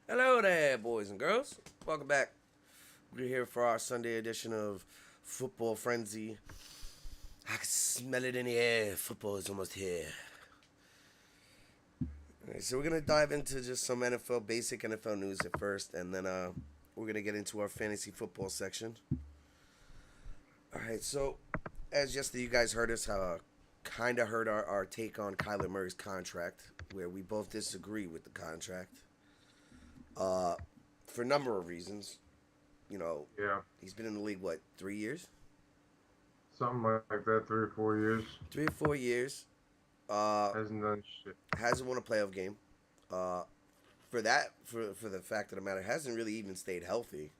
Hello there, boys and girls. Welcome back. We're here for our Sunday edition of Football Frenzy. I can smell it in the air. Football is almost here. Alright, so we're gonna dive into just some basic NFL news at first, and then we're gonna get into our fantasy football section. All right, so as yesterday you guys heard us, kind of heard our take on Kyler Murray's contract, where we both disagree with the contract. Uh, for a number of reasons. You know, Yeah, he's been in the league, what, 3 years? something like that. 3 or 4 years 3 or 4 years. Uh, hasn't done shit. hasn't won a playoff game. Uh, for the fact of the matter, hasn't really even stayed healthy.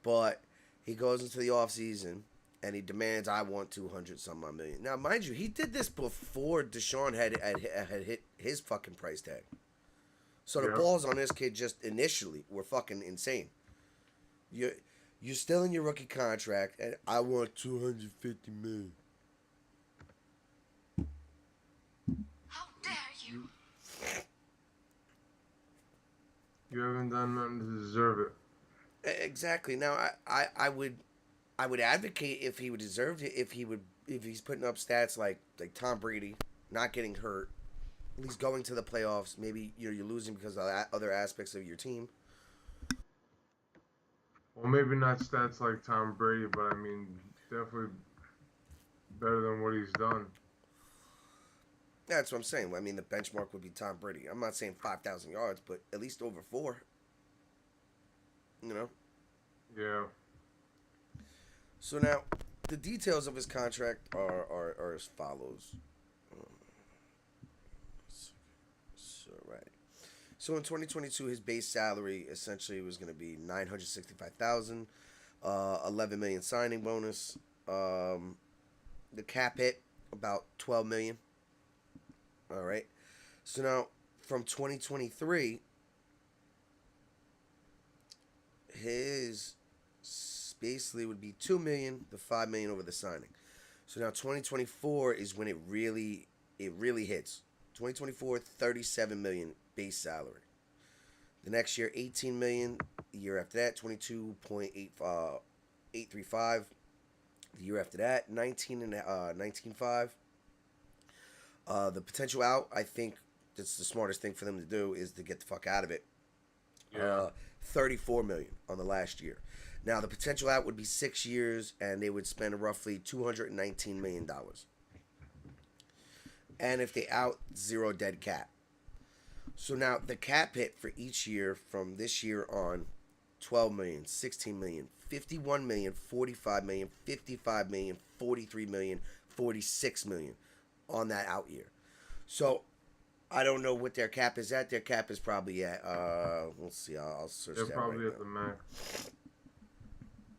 But he goes into the offseason and he demands, I want 200 some odd million. Now, mind you, he did this before Deshaun had hit his fucking price tag. So the Yeah. balls on this kid just initially were fucking insane. You're you're still in your rookie contract, and I want 250 million. How dare you? You you haven't done nothing to deserve it. Exactly. Now, I would advocate if he would deserve it if he's putting up stats like Tom Brady, not getting hurt, at least going to the playoffs. Maybe you're losing because of other aspects of your team. Well, maybe not stats like Tom Brady, but I mean, definitely better than what he's done. That's what I'm saying. I mean, the benchmark would be Tom Brady. I'm not saying 5,000 yards, but at least over four. You know. Yeah. So now, the details of his contract are as follows. So right. So in 2022, his base salary essentially was going to be 965,000, 11 million signing bonus. The cap hit about 12 million. All right. So now from 2023, his basically would be 2 million, the 5 million over the signing. So now 2024 is when it really hits. 2024, 37 million base salary. The next year, 18 million. The year after that, 22.835. The year after that, 19.5. The potential out, I think that's the smartest thing for them to do is to get the fuck out of it. Yeah. Uh, 34 million on the last year. Now the potential out would be 6 years, and they would spend roughly 219 million dollars. And if they out, zero dead cap. So now the cap hit for each year from this year on, 12 million, 16 million, 51 million, 45 million, 55 million, 43 million, 46 million on that out year. So I don't know what their cap is at. Their cap is probably at let's see, I'll search They're that right probably at now. the max.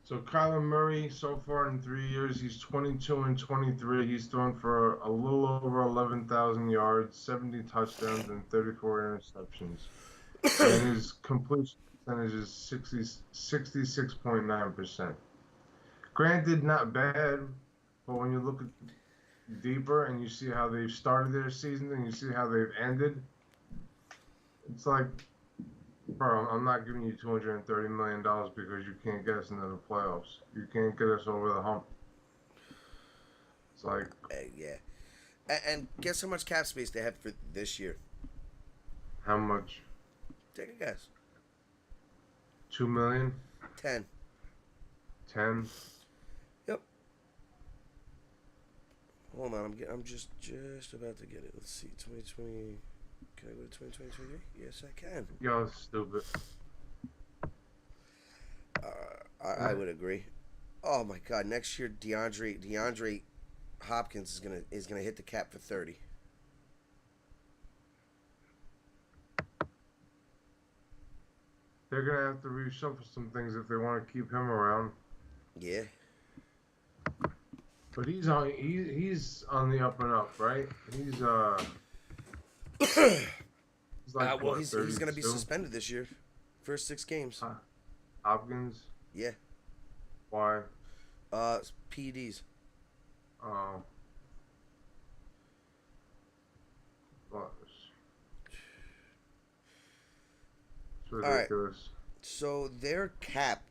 So Kyler Murray, so far in 3 years, he's 22 and 23. He's thrown for a little over 11,000 yards, 70 touchdowns, and 34 interceptions. And his completion percentage is 66.9%. Granted, not bad, but when you look deeper and you see how they've started their season and you see how they've ended, it's like, bro, I'm not giving you $230 million because you can't get us into the playoffs. You can't get us over the hump. It's like, Yeah. And guess how much cap space they have for this year? how much? Take a guess. 2 million? 10. 10? Yep. Hold on, I'm just about to get it. Let's see, 2020. Can I go to 2023? Yes, I can. Y'all stupid. I would agree. Oh my God! Next year, DeAndre Hopkins is gonna hit the cap for 30. They're gonna have to reshuffle some things if they want to keep him around. Yeah. But he's on the up and up, right? He's like Well, what, he's gonna be 32? suspended this year, first 6 games. Hopkins? Yeah. Why? PEDs. Oh, but All right. ridiculous. So their cap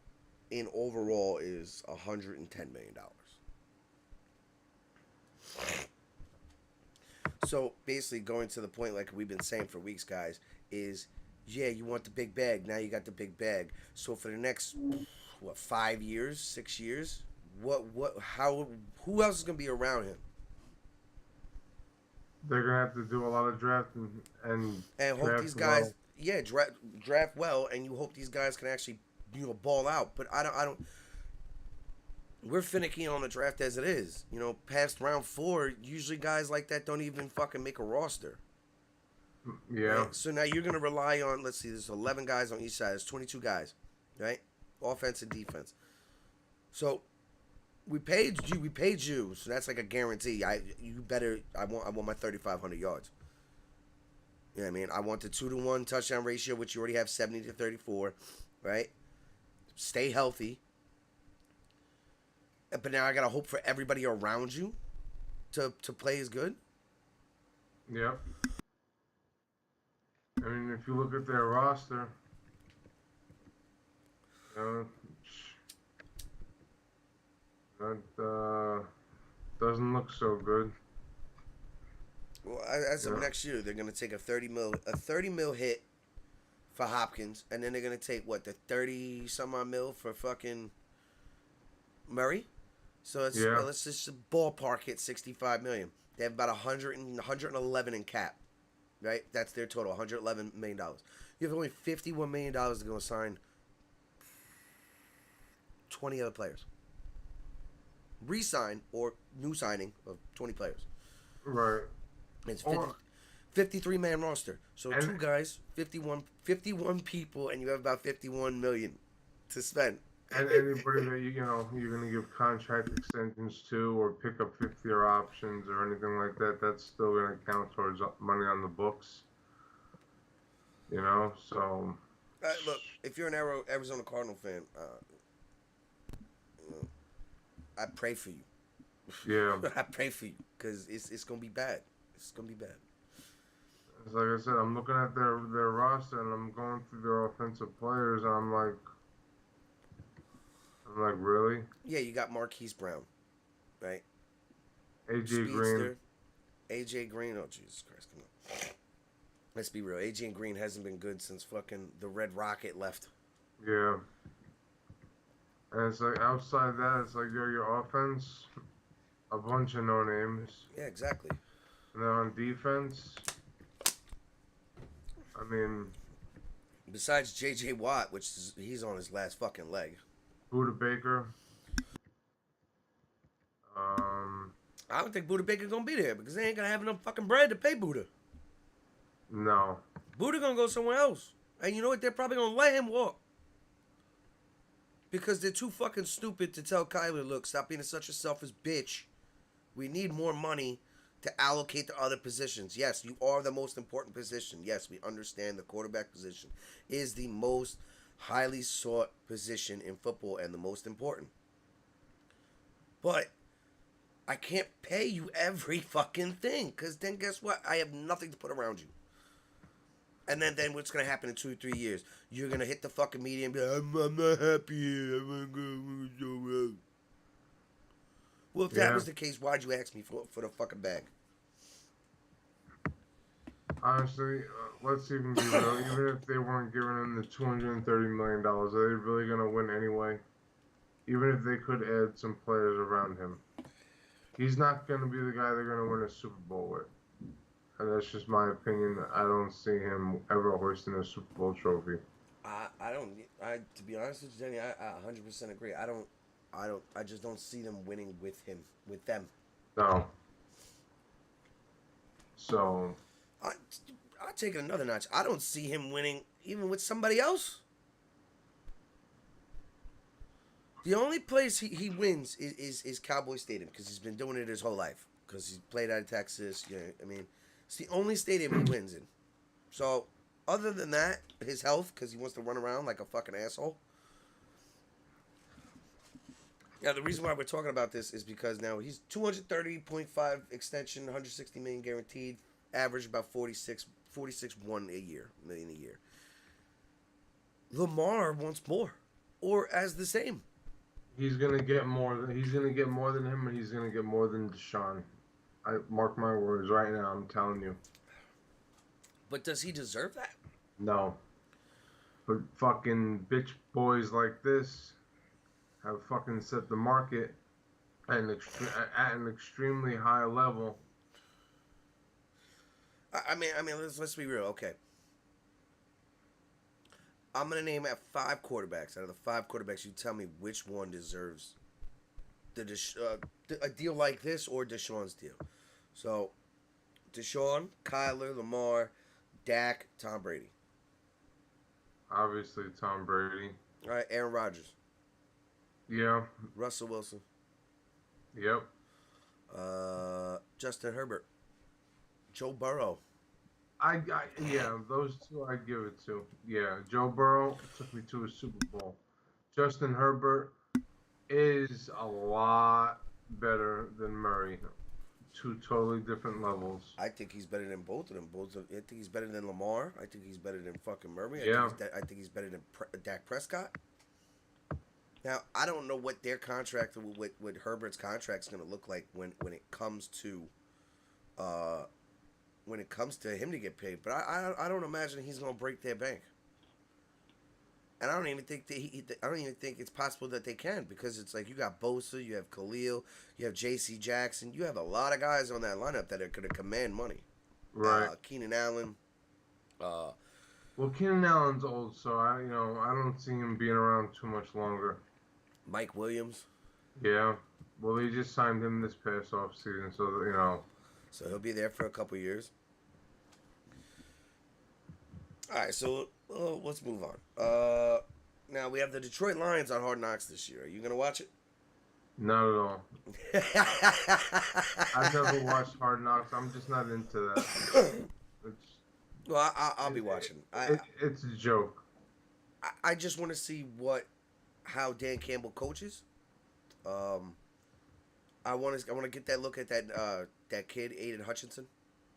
in overall is $110 million. So basically, going to the point, like we've been saying for weeks, guys, is yeah, you want the big bag. Now you got the big bag. So for the next 5 years, 6 years, how, who else is gonna be around him? They're gonna have to do a lot of drafting and And hope draft these well. guys, yeah, draft well, and you hope these guys can actually, ball out. But I don't. We're finicky on the draft as it is. Past round 4, usually guys like that don't even fucking make a roster. Yeah, Right? So now you're gonna rely on. Let's see, there's 11 guys on each side. There's 22 guys, right? Offense and defense. So we paid you. We paid you. So that's like a guarantee. You better. I want my 3,500 yards. You know what I mean? I want the 2-to-1 touchdown ratio, which you already have 70-34, right? Stay healthy. But now I gotta hope for everybody around you to play as good. yep. I mean, if you look at their roster, uh, that doesn't look so good. Well, as of Yeah. next year, they're gonna take a 30 mil hit for Hopkins, and then they're gonna take the 30 some odd mil for fucking Murray. So Yeah. let's just ballpark hit 65 million. They have about 111 in cap, right? That's their total, $111 million. You have only $51 million to go sign 20 other players. Resign or new signing of 20 players. Right. It's Or 53-man roster. So And- 2 guys, 51 people, and you have about 51 million to spend. and anybody that you're gonna give contract extensions to or pick up 50-year options or anything like that, that's still gonna count towards money on the books. So Look, if you're an Arizona Cardinal fan, I pray for you. yeah, I pray for you because it's gonna be bad. It's gonna be bad. it's like I said, I'm looking at their roster and I'm going through their offensive players and I'm like, really? Yeah, you got Marquise Brown, right? AJ Green. AJ Green. Oh Jesus Christ, come on. Let's be real. AJ Green hasn't been good since fucking the Red Rocket left. Yeah. And it's like outside that, it's like your offense, a bunch of no names. Yeah, exactly. And then on defense, I mean, Besides J.J. Watt, he's on his last fucking leg. Buda Baker. I don't think Buda Baker gonna be there because they ain't gonna have enough fucking bread to pay Buda. No. Buda gonna go somewhere else, and you know what? They're probably gonna let him walk because they're too fucking stupid to tell Kyler, look, stop being such a selfish bitch. We need more money to allocate to other positions. Yes, you are the most important position. Yes, we understand the quarterback position is the most highly sought position in football and the most important. But I can't pay you every fucking thing because then guess what? I have nothing to put around you. And then what's going to happen in 2 or 3 years? You're going to hit the fucking media and be like, I'm not happy here. I'm going to go out. Well, if that was the case, why'd you ask me for the fucking bag? Honestly, let's even be real. Even if they weren't giving him the $230 million, are they really going to win anyway? Even if they could add some players around him. He's not going to be the guy they're going to win a Super Bowl with. And that's just my opinion. I don't see him ever hoisting a Super Bowl trophy. To be honest with you, Jenny, I 100% agree. I just don't see them winning with them. No. So. I'll take it another notch. I don't see him winning even with somebody else. The only place he wins is Cowboy Stadium because he's been doing it his whole life. Because he's played out of Texas. I mean, it's the only stadium he wins in. So, other than that, his health, because he wants to run around like a fucking asshole. Now, the reason why we're talking about this is because now he's 230.5 extension, 160 million guaranteed, average about 46.1 million a year. Lamar wants more, or as the same. He's gonna get more. He's gonna get more than him, and he's gonna get more than Deshaun. I mark my words right now. I'm telling you. But does he deserve that? No. But fucking bitch boys like this have fucking set the market at an extremely high level. I mean, let's be real. Okay, I'm gonna name at 5 quarterbacks. Out of the 5 quarterbacks, you tell me which one deserves a deal like this or Deshaun's deal. So, Deshaun, Kyler, Lamar, Dak, Tom Brady. Obviously, Tom Brady. All right, Aaron Rodgers, Yeah. Russell Wilson, Yep. Justin Herbert, Joe Burrow. Yeah, those two I give it to. Yeah, Joe Burrow took me to a Super Bowl. Justin Herbert is a lot better than Murray. Two totally different levels. I think he's better than both of them. I think he's better than Lamar. I think he's better than fucking Murray. Yeah. I think he's better than Dak Prescott. Now I don't know what their contract, what Herbert's contract is going to look like when it comes to, him to get paid. But I don't imagine he's going to break their bank. And I don't even think I don't even think it's possible that they can, because it's like you got Bosa, you have Khalil, you have J.C. Jackson, you have a lot of guys on that lineup that are going to command money. Right. Keenan Allen. Well, Keenan Allen's old, so I don't see him being around too much longer. Mike Williams. Yeah. Well, they just signed him this past off season, so So he'll be there for a couple years. All right, so let's move on. Now we have the Detroit Lions on Hard Knocks this year. Are you gonna watch it? not at all. I've never watched Hard Knocks. I'm just not into that. It's Well, I'll be watching. it's a joke. I just want to see how Dan Campbell coaches. I want to get that look at that kid Aiden Hutchinson.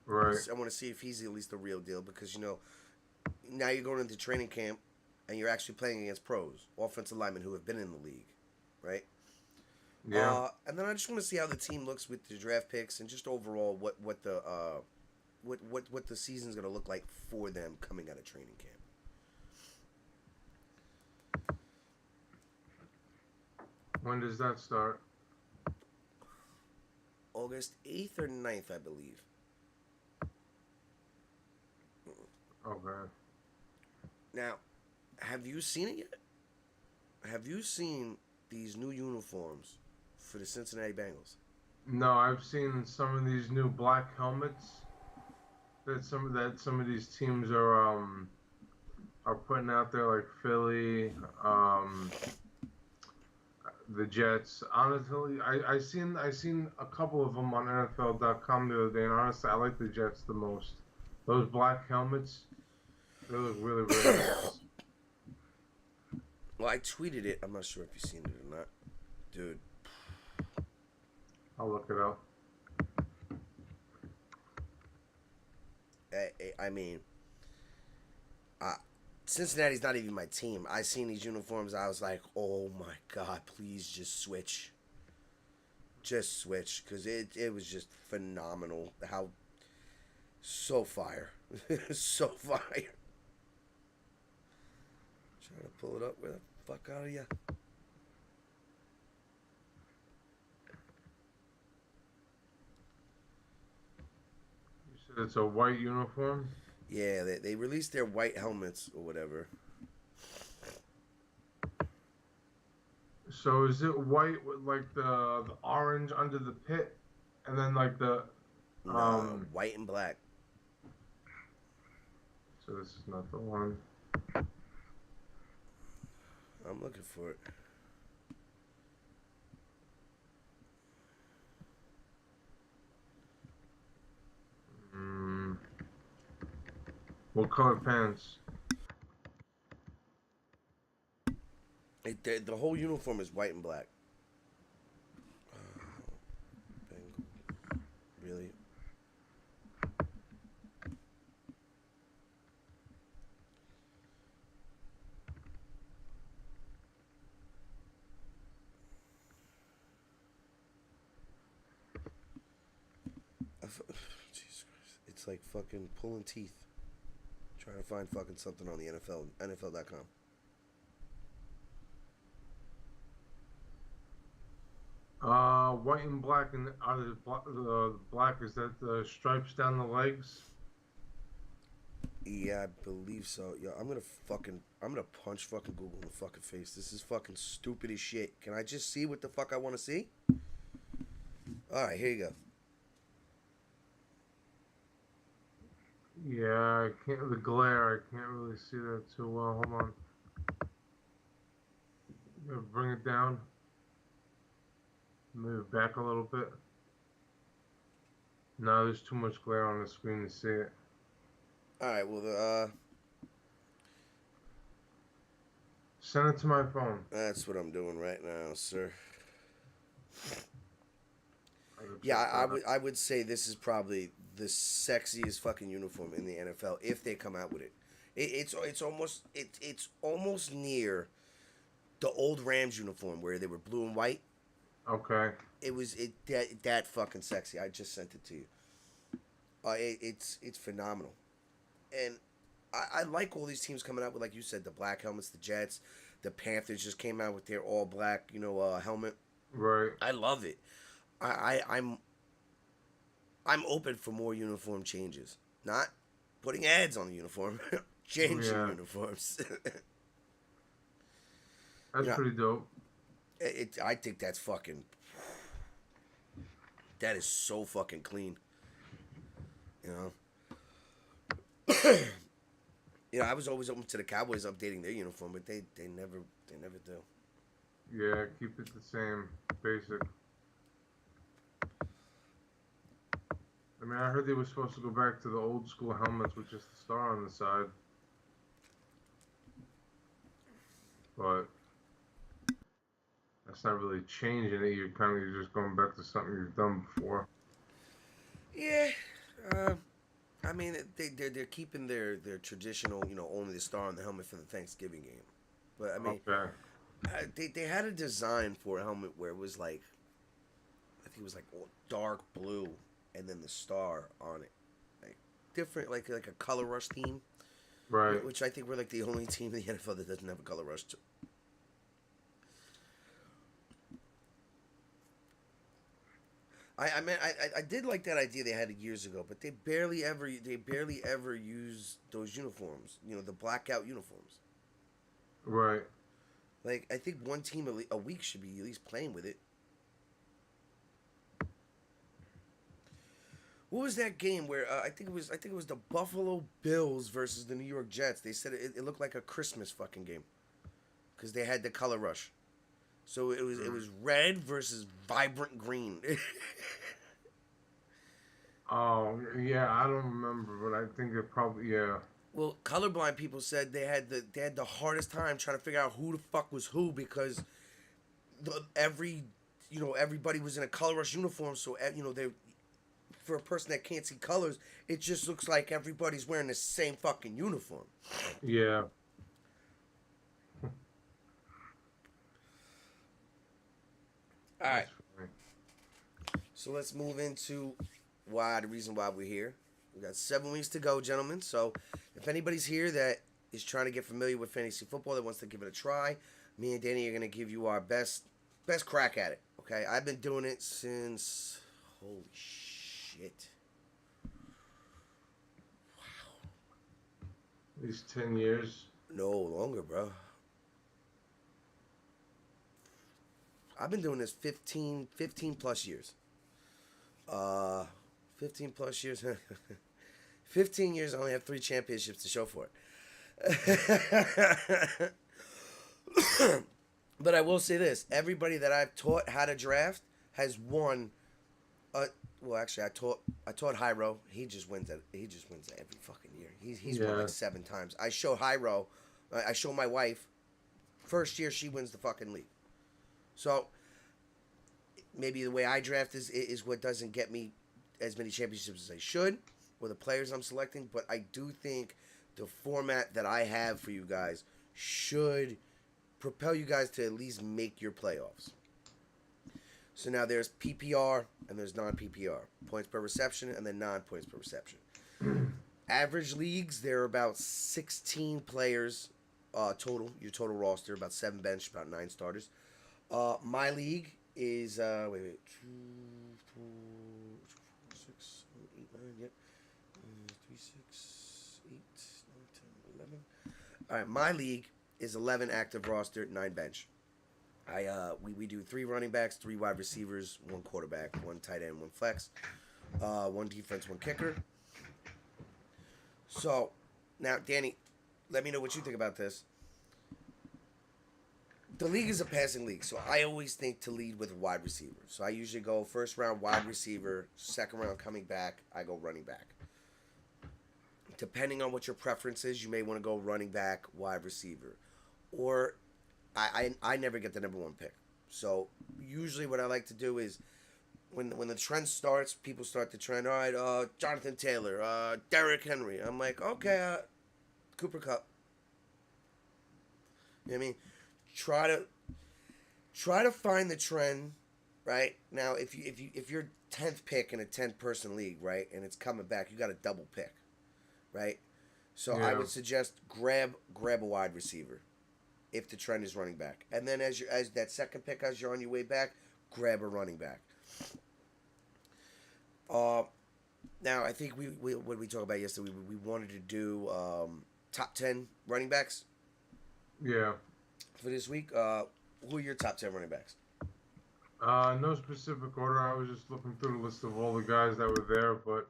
Right. I want to see if he's at least the real deal, because now you're going into training camp and you're actually playing against pros, offensive linemen who have been in the league, right? Yeah. And then I just want to see how the team looks with the draft picks and just overall what the season's going to look like for them coming out of training camp. When does that start? August 8th or 9th, I believe. Okay. Now, have you seen it yet? Have you seen these new uniforms for the Cincinnati Bengals? No, I've seen some of these new black helmets that some of these teams are putting out there, like Philly, the Jets. Honestly, I seen a couple of them on NFL.com the other day, and honestly, I like the Jets the most. Those black helmets, they look really, really nice. Well, I tweeted it. I'm not sure if you've seen it or not. Dude. I'll look it up. I mean, Cincinnati's not even my team. I seen these uniforms. I was like, oh my God, please just switch. Just switch. Because it was just phenomenal. How so fire. So fire. Trying to pull it up. Where the fuck out of you? You said it's a white uniform? Yeah, they released their white helmets or whatever. So is it white with like the orange under the pit, and then like the No, white and black. So this is not the one. I'm looking for it. What color pants? The whole uniform is white and black. Really? Jesus Christ. It's like fucking pulling teeth. Trying to find fucking something on the NFL, NFL.com. White and black, and are the black, is that the stripes down the legs? Yeah, I believe so. Yo, I'm gonna punch fucking Google in the fucking face. This is fucking stupid as shit. Can I just see what the fuck I want to see? All right, here you go. Yeah, I can't. The glare, I can't really see that too well. Hold on. Bring it down. Move back a little bit. No, there's too much glare on the screen to see it. All right, well, Send it to my phone. that's what I'm doing right now, sir. I can Yeah, check that out. I would say this is probably the sexiest fucking uniform in the NFL if they come out with it. It's almost near the old Rams uniform where they were blue and white. Okay. It was that fucking sexy. I just sent it to you. It's phenomenal, and I like all these teams coming out with, like you said, the black helmets. The Jets, the Panthers just came out with their all black, helmet. Right. I love it. I'm open for more uniform changes. Not putting ads on the uniform, changing Yeah. uniforms. That's Yeah. pretty dope. I think that's fucking. That is so fucking clean. You know. I was always open to the Cowboys updating their uniform, but they never do. Yeah, keep it the same, basic. I mean, I heard they were supposed to go back to the old school helmets with just the star on the side. But that's not really changing it. You're just going back to something you've done before. Yeah, I mean they're keeping their traditional, only the star on the helmet for the Thanksgiving game. But I mean, Okay. they had a design for a helmet where it was like, I think it was like dark blue, and then the star on it, like different, like a color rush theme. Right. Which I think we're like the only team in the NFL that doesn't have a color rush. I did like that idea they had years ago, but they barely ever use those uniforms. The blackout uniforms. Right. Like, I think one team a week should be at least playing with it. What was that game where I think it was the Buffalo Bills versus the New York Jets? They said it looked like a Christmas fucking game because they had the color rush. So it was red versus vibrant green. Oh, yeah, I don't remember, but I think it probably, yeah. Well, colorblind people said they had the hardest time trying to figure out who the fuck was who because everybody was in a color rush uniform. So they, for a person that can't see colors, it just looks like everybody's wearing the same fucking uniform. Yeah. All right, That's funny. so let's move into the reason why we're here. We got 7 weeks to go, gentlemen. So if anybody's here that is trying to get familiar with fantasy football, that wants to give it a try, me and Danny are gonna give you our best crack at it. Okay, I've been doing it since, holy shit, At least 10 years. no longer, bro. I've been doing this 15 plus years. 15 plus years. 15 years, I only have 3 championships to show for it. But I will say this: everybody that I've taught how to draft has won. Well, actually, I taught Hyro. He just wins it. He just wins it every fucking year. He's won Yeah. like 7 times. I show Hyro. I show my wife. First year, she wins the fucking league. So maybe the way I draft is what doesn't get me as many championships as I should, or the players I'm selecting. But I do think the format that I have for you guys should propel you guys to at least make your playoffs. So now there's PPR and there's non-PPR. Points per reception and then non-points per reception. Average leagues, there are about 16 players total. Your total roster, about 7 bench, about 9 starters. My league is, wait, 2, 4, 6, 8, 9, yep. 3, 6, 8, 9, 10, 11. All right, my league is 11 active roster, 9 bench. We do 3 running backs, 3 wide receivers, 1 quarterback, 1 tight end, 1 flex, 1 defense, 1 kicker. So, now, Danny, let me know what you think about this. The league is a passing league, so I always think to lead with wide receiver. So I usually go first round wide receiver, second round coming back, I go running back. Depending on what your preference is, you may want to go running back, wide receiver. Or I never get the number 1 pick. So usually what I like to do is when the trend starts, people start the trend. All right, Jonathan Taylor, Derrick Henry. I'm like, okay, Cooper Kupp. You know what I mean? Try to find the trend, right? Now, if you're 10th pick in a 10-person league, right, and it's coming back, you got a double pick, right? So I would suggest grab a wide receiver if the trend is running back, and then as that second pick, as you're on your way back, grab a running back. Now I think we what we talked about yesterday, we wanted to do top 10 running backs. Yeah. For this week. Who are your top 10 running backs? No specific order. I was just looking through the list of all the guys that were there, but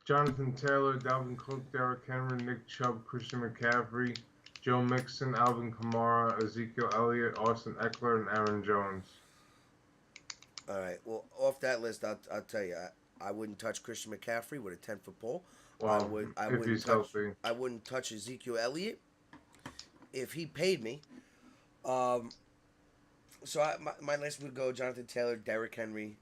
Jonathan Taylor, Dalvin Cook, Derrick Henry, Nick Chubb, Christian McCaffrey, Joe Mixon, Alvin Kamara, Ezekiel Elliott, Austin Eckler, and Aaron Jones. All right. Well, off that list, I'll tell you, I wouldn't touch Christian McCaffrey with a 10-foot pole. Well, if he's healthy. I wouldn't touch Ezekiel Elliott if he paid me. So my list would go Jonathan Taylor, Derrick Henry,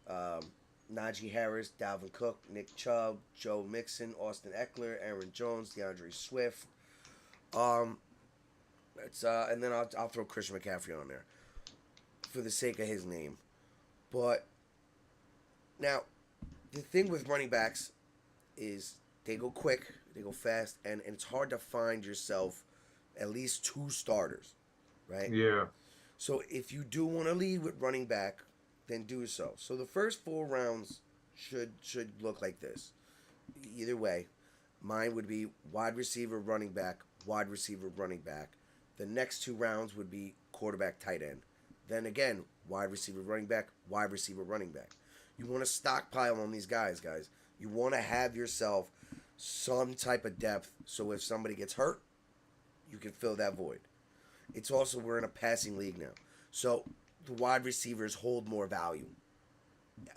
Najee Harris, Dalvin Cook, Nick Chubb, Joe Mixon, Austin Eckler, Aaron Jones, DeAndre Swift. And then I'll throw Christian McCaffrey on there for the sake of his name. But now the thing with running backs is they go quick, they go fast, and it's hard to find yourself at least 2 starters, right? Yeah. So if you do want to lead with running back, then do so. So the first 4 rounds should look like this. Either way, mine would be wide receiver, running back, wide receiver, running back. The next 2 rounds would be quarterback, tight end. Then again, wide receiver, running back, wide receiver, running back. You want to stockpile on these guys. You want to have yourself some type of depth so if somebody gets hurt, you can fill that void. It's also, we're in a passing league now. So the wide receivers hold more value,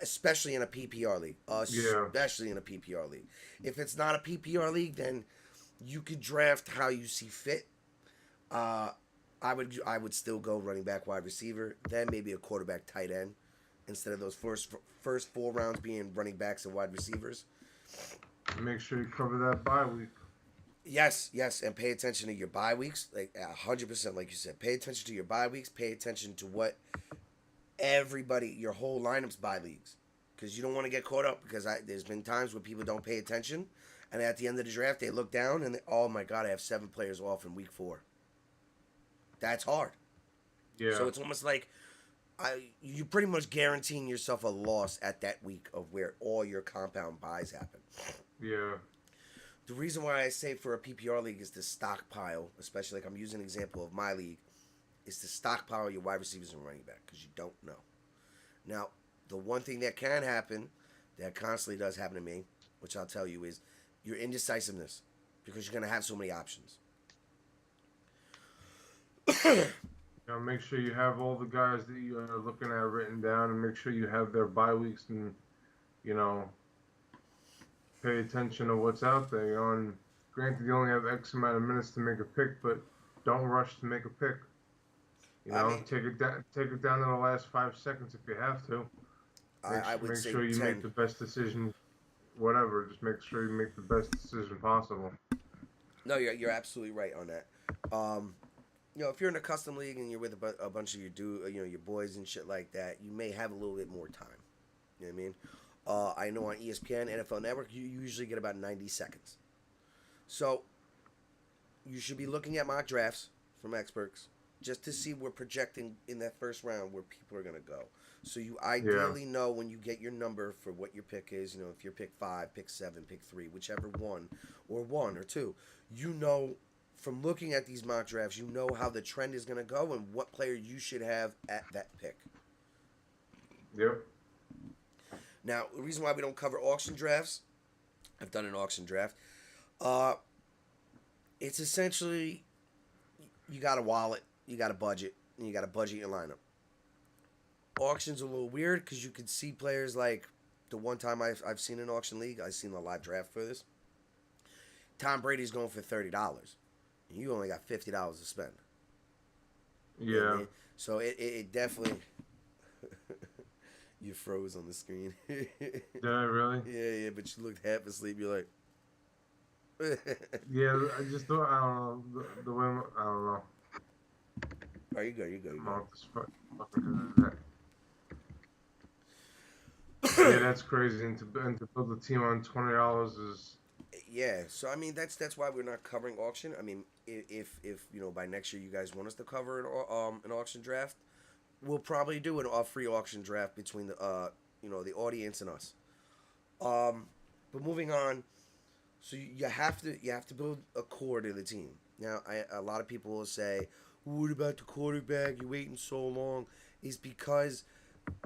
especially in a PPR league. Especially in a PPR league. If it's not a PPR league, then you could draft how you see fit. I would still go running back, wide receiver, then maybe a quarterback, tight end, instead of those first 4 rounds being running backs and wide receivers. Make sure you cover that bye week. Yes, and pay attention to your bye weeks, like 100%, like you said. Pay attention to your bye weeks. Pay attention to what your whole lineup's bye leagues, because you don't want to get caught up. Because there's been times where people don't pay attention, and at the end of the draft, they look down and oh my god, I have 7 players off in week 4. That's hard. Yeah. So it's almost like you pretty much guaranteeing yourself a loss at that week of where all your compound buys happen. Yeah. The reason why I say for a PPR league is to stockpile, especially like I'm using an example of my league, is to stockpile your wide receivers and running back because you don't know. Now, the one thing that can happen, that constantly does happen to me, which I'll tell you, is your indecisiveness because you're going to have so many options. Make sure you have all the guys that you are looking at written down, and make sure you have their bye weeks, and pay attention to what's out there. And granted, you only have X amount of minutes to make a pick, but don't rush to make a pick. Take it down to the last 5 seconds if you have to. Make sure you 10. make the best decision. Whatever, just make sure you make the best decision possible. No, you're absolutely right on that. if you're in a custom league and you're with a bunch of your boys and shit like that, you may have a little bit more time. You know what I mean? I know on ESPN, NFL Network, you usually get about 90 seconds. So you should be looking at mock drafts from experts just to see where projecting in that first round where people are going to go. So you Yeah. ideally know when you get your number for what your pick is. If you're pick 5, pick 7, pick 3, whichever one or two, you know from looking at these mock drafts, you know how the trend is going to go and what player you should have at that pick. Yep. Now, the reason why we don't cover auction drafts, I've done an auction draft. Uh, it's essentially you got a wallet, you got a budget, and you got to budget your lineup. Auction's a little weird because you can see players like the one time I've seen an auction league, I've seen a live draft for this. Tom Brady's going for $30, and you only got $50 to spend. You know what I Yeah. mean? So it definitely. You froze on the screen. Did I really? Yeah, but you looked half asleep. You're like, Yeah, I just thought, I don't know, the way, I don't know. are you good? You good? You I'm good? off this fucking internet. Yeah, that's crazy. And to build a team on $20 is, Yeah. So I mean, that's why we're not covering auction. I mean, if by next year you guys want us to cover an auction draft, we'll probably do a free auction draft between the audience and us. But moving on, so you have to build a core to the team. Now, a lot of people will say, "What about the quarterback? You're waiting so long." Is because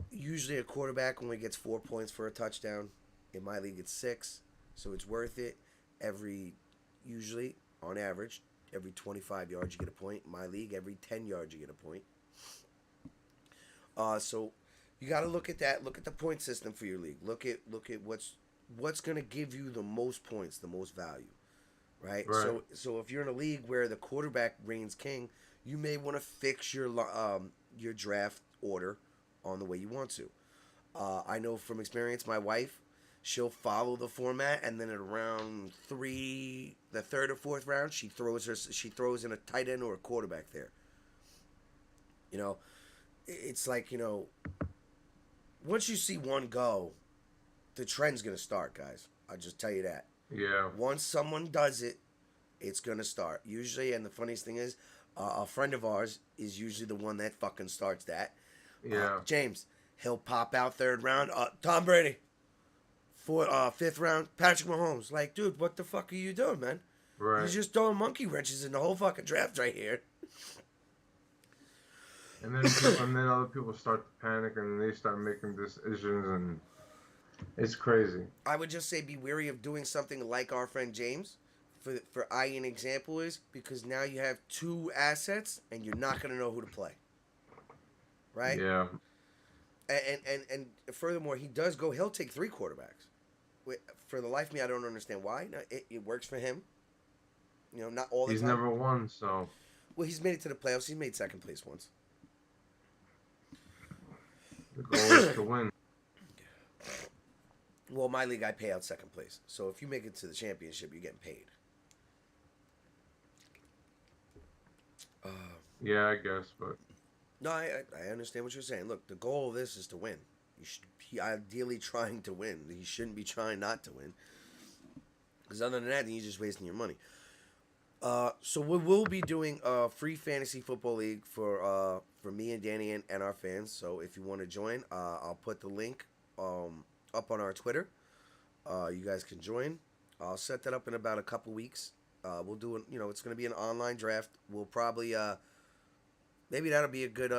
usually a quarterback only gets 4 points for a touchdown. In my league, it's 6, so it's worth it. Usually on average, every 25 yards you get a point. In my league, every 10 yards you get a point. So you got to look at that. Look at the point system for your league. Look at what's going to give you the most points, the most value, right? right. So if you're in a league where the quarterback reigns king, you may want to fix your draft order on the way you want to. I know from experience, my wife, she'll follow the format, and then at around the third or fourth round, she throws in a tight end or a quarterback there. You know, it's like once you see one go, the trend's gonna start, guys. I'll just tell you that. Yeah. Once someone does it, it's gonna start. Usually, and the funniest thing is, a friend of ours is usually the one that fucking starts that. Yeah. James, he'll pop out third round. Tom Brady. Fifth round, Patrick Mahomes. Like, dude, what the fuck are you doing, man? Right. You're just throwing monkey wrenches in the whole fucking draft right here. And then other people start to panic and they start making decisions and it's crazy. I would just say be wary of doing something like our friend James. For an example is because now you have 2 assets and you're not gonna know who to play. Right? Yeah. And furthermore, he'll take 3 quarterbacks. For the life of me, I don't understand why. No, it works for him. Not all the He's time. never won, so Well, he's made it to the playoffs. He's made second place once. the goal is to win. Well, my league, I pay out second place. So if you make it to the championship, you're getting paid. Yeah, I guess, but No, I understand what you're saying. Look, the goal of this is to win. You should be ideally trying to win. You shouldn't be trying not to win. Because other than that, then you're just wasting your money. So we will be doing a free fantasy football league for me and Danny and our fans. So if you want to join, I'll put the link up on our Twitter. You guys can join. I'll set that up in about a couple weeks. We'll do it's going to be an online draft. We'll probably maybe that'll be a good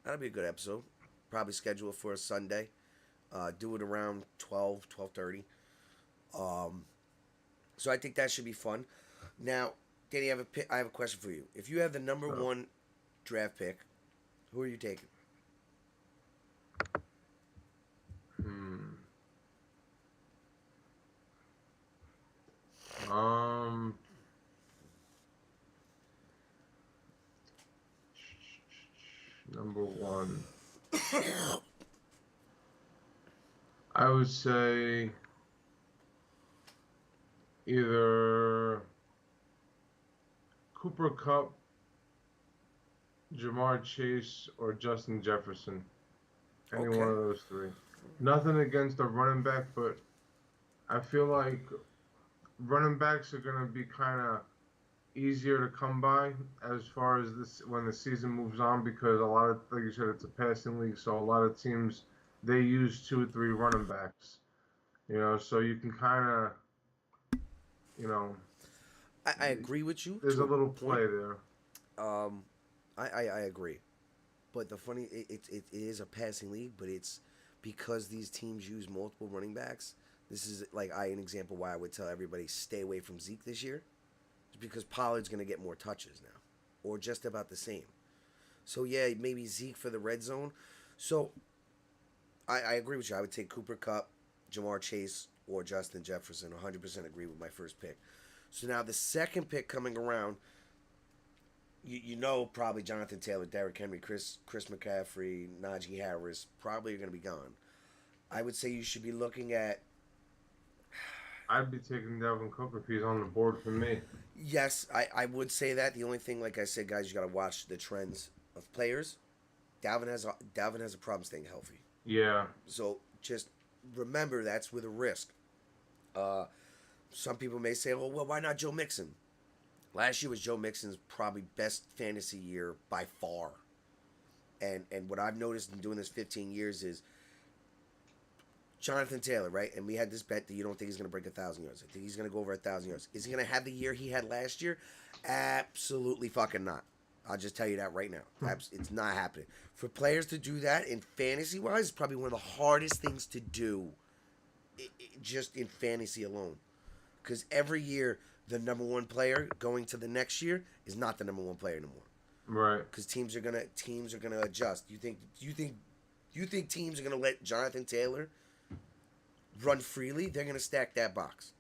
episode. Probably schedule it for a Sunday. Do it around 12:30. So I think that should be fun. Now, Danny, I have a question for you. If you have the number 1 draft pick, who are you taking? Number 1. I would say either Cooper Cup Jamar Chase or Justin Jefferson. Any one Okay. of those three. Nothing against a running back, but I feel like running backs are gonna be kind of easier to come by as far as this when the season moves on because a lot of, like you said, it's a passing league, so a lot of teams they use 2 or 3 running backs. So you can kind of, you know, I agree with you there's to a a little point. play there. Um, I agree. But the funny, it is a passing league, but it's because these teams use multiple running backs. This is like an example why I would tell everybody stay away from Zeke this year. It's because Pollard's going to get more touches now, or just about the same. So yeah, maybe Zeke for the red zone. So I agree with you. I would take Cooper Cup, Jamar Chase, or Justin Jefferson. 100% agree with my first pick. So now the second pick coming around, you know probably Jonathan Taylor, Derrick Henry, Chris McCaffrey, Najee Harris probably are going to be gone. I would say you should be looking at I'd be taking Dalvin Cook if he's on the board for me. yes, I would say that. The only thing, like I said, guys, you got to watch the trends of players. Dalvin has a problem staying healthy. Yeah, So just remember that's with a risk. Uh, some people may say, well, why not Joe Mixon? Last year was Joe Mixon's probably best fantasy year by far. And what I've noticed in doing this 15 years is Jonathan Taylor, right? And we had this bet that you don't think he's going to break 1,000 yards. I think he's going to go over 1,000 yards. Is he going to have the year he had last year? Absolutely fucking not. I'll just tell you that right now. It's not happening. For players to do that in fantasy wise, it's probably one of the hardest things to do, just in fantasy alone. Because every year, the number one player going to the next year is not the number one player anymore. right. Because teams are gonna adjust. You think teams are gonna let Jonathan Taylor run freely? They're gonna stack that box.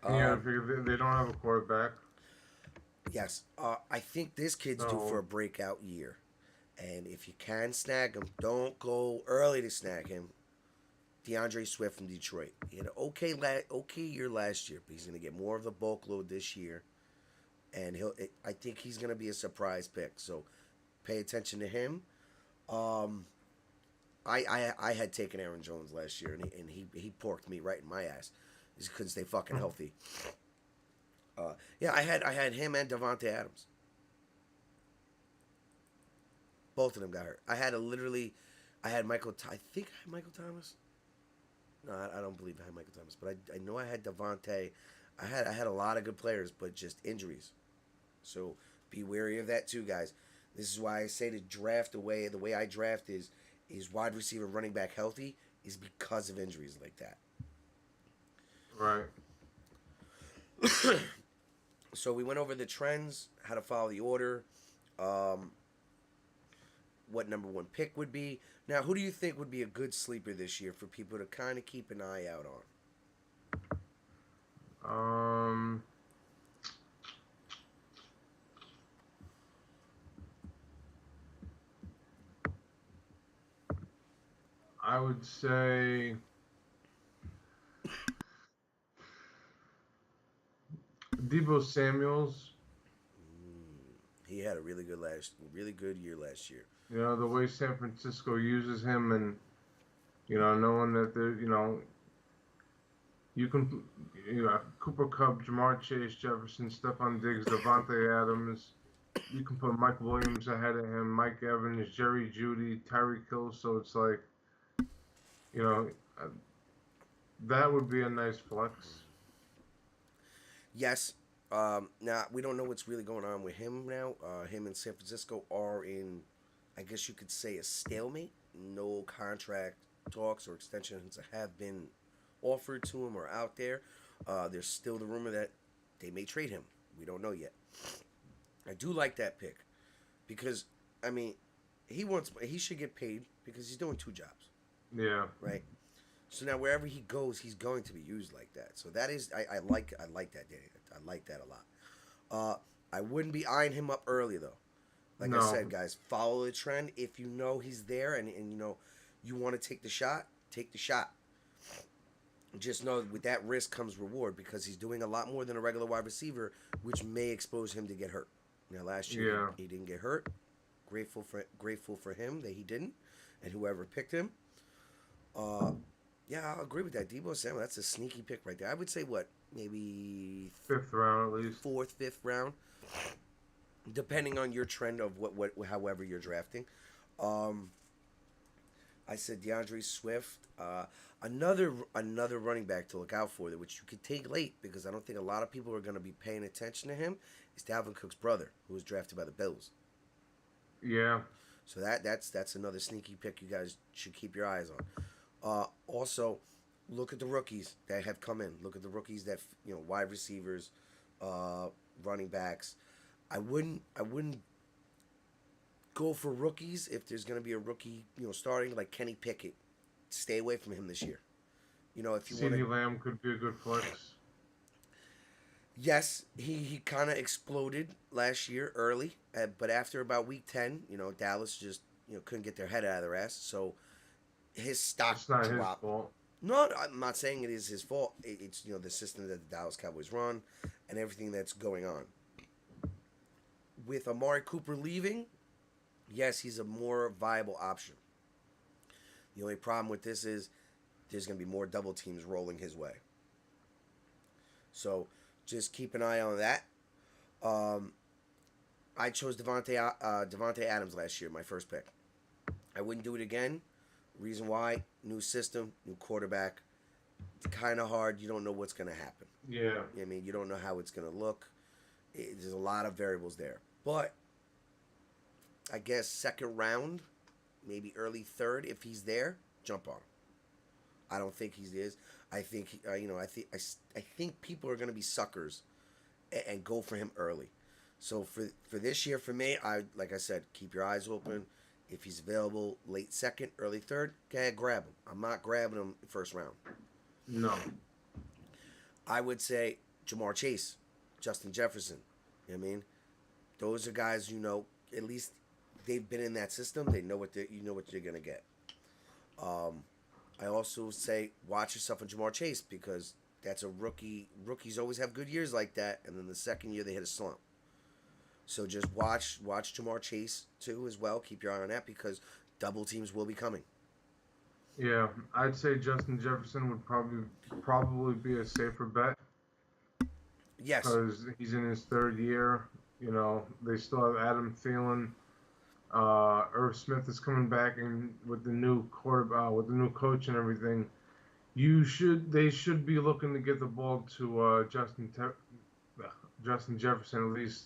Yeah, Um, because they don't have a quarterback. yes, I think this kid's due for So a breakout year, and if you can snag him, don't go early to snag him. DeAndre Swift from Detroit. He had an okay year last year, but he's gonna get more of the bulk load this year, and I think he's gonna be a surprise pick. So pay attention to him. Um, I had taken Aaron Jones last year, and he porked me right in my ass. He couldn't stay fucking healthy. Yeah, I had him and Devontae Adams. Both of them got hurt. I had Michael. I think I had Michael Thomas. No, I don't believe I had Michael Thomas, but I know I had Devontae. I had a lot of good players, but just injuries. So be wary of that too, guys. This is why I say to draft the way I draft is wide receiver, running back healthy is because of injuries like that. right. So we went over the trends, how to follow the order, um, what number one pick would be. Now, who do you think would be a good sleeper this year for people to kind of keep an eye out on? Um, I would say Debo Samuel's. He had a really good year last year. The way San Francisco uses him, and knowing that you can, Cooper Cup, Jamar Chase, Jefferson, Stephon Diggs, Devontae Adams. You can put Mike Williams ahead of him, Mike Evans, Jerry Judy, Tyreek Hill. So it's like, you know, uh, that would be a nice flex. Yes. Now we don't know what's really going on with him now. Him and San Francisco are in, I guess you could say, a stalemate. No contract talks or extensions have been offered to him or out there. There's still the rumor that they may trade him. We don't know yet. I do like that pick because I mean he should get paid because he's doing two jobs, Yeah. right? So now wherever he goes, he's going to be used like that. So that is I like that, Danny. I like that a lot. I wouldn't be eyeing him up early though. Like I No. said, guys, follow the trend. If you know he's there and you want to take the shot, take the shot. Just know with that risk comes reward because he's doing a lot more than a regular wide receiver, which may expose him to get hurt. Now last year Yeah. he didn't get hurt. Grateful for him that he didn't, and whoever picked him. Uh, yeah, I'll agree with that. Debo Samuel, that's a sneaky pick right there. I would say what, maybe Fifth round at least. fourth, fifth round, depending on your trend of what however you're drafting. Um, I said DeAndre Swift. Another running back to look out for, which you could take late because I don't think a lot of people are going to be paying attention to him. Is Dalvin Cook's brother, who was drafted by the Bills. Yeah. So that's another sneaky pick you guys should keep your eyes on. Also, look at the rookies that have come in. Look at the rookies that wide receivers, running backs. I wouldn't go for rookies if there's going to be a rookie starting like Kenny Pickett. Stay away from him this year. If you want CeeDee to. Lamb could be a good flex. Yes, he kind of exploded last year early, but after about week 10, Dallas just couldn't get their head out of their ass, so his stock It's not his dropped. fault. No, I'm not saying it is his fault. It's the system that the Dallas Cowboys run and everything that's going on. With Amari Cooper leaving, yes, he's a more viable option. The only problem with this is there's going to be more double teams rolling his way. So just keep an eye on that. I chose Devontae Adams last year, my first pick. I wouldn't do it again. Reason why: new system, new quarterback. It's kind of hard. You don't know what's going to happen. Yeah. I mean, you don't know how it's going to look. There's a lot of variables there. But I guess second round, maybe early third, if he's there, jump on him. I don't think he is. I think I think people are going to be suckers and go for him early. So for this year, for me, like I said, keep your eyes open. If he's available late second, early third, go ahead, grab him. I'm not grabbing him first round. No. I would say Jamar Chase, Justin Jefferson. You know what I mean? Those are guys at least they've been in that system. They know what you're gonna get. I also say watch yourself on Jamar Chase because that's a rookie. Rookies always have good years like that, and then the second year they hit a slump. So just watch Jamar Chase too as well. Keep your eye on that because double teams will be coming. Yeah, I'd say Justin Jefferson would probably be a safer bet Yes. because he's in his third year. They still have Adam Thielen. Irv Smith is coming back, and with the new with the new coach and everything, they should be looking to get the ball to Justin Jefferson at least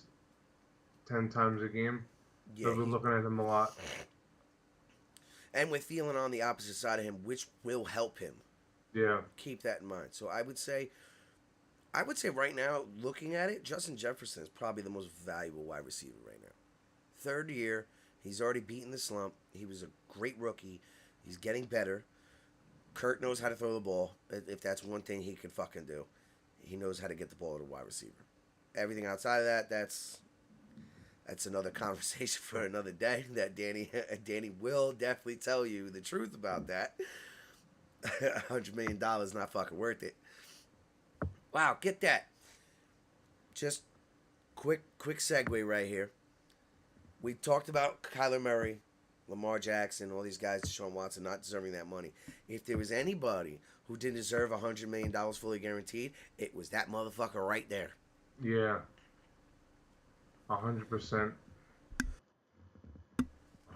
10 times a game. Yeah. They'll be looking at him a lot. And with Thielen on the opposite side of him, which will help him. Yeah. Keep that in mind. So I would say right now, looking at it, Justin Jefferson is probably the most valuable wide receiver right now. Third year, he's already beaten the slump. He was a great rookie. He's getting better. Kurt knows how to throw the ball. If that's one thing he can fucking do, he knows how to get the ball to a wide receiver. Everything outside of that, that's another conversation for another day. That Danny will definitely tell you the truth about that. $100 million not fucking worth it. Wow, get that. Just quick segue right here. We talked about Kyler Murray, Lamar Jackson, all these guys, Deshaun Watson not deserving that money. If there was anybody who didn't deserve $100 million fully guaranteed, it was that motherfucker right there. Yeah. 100%.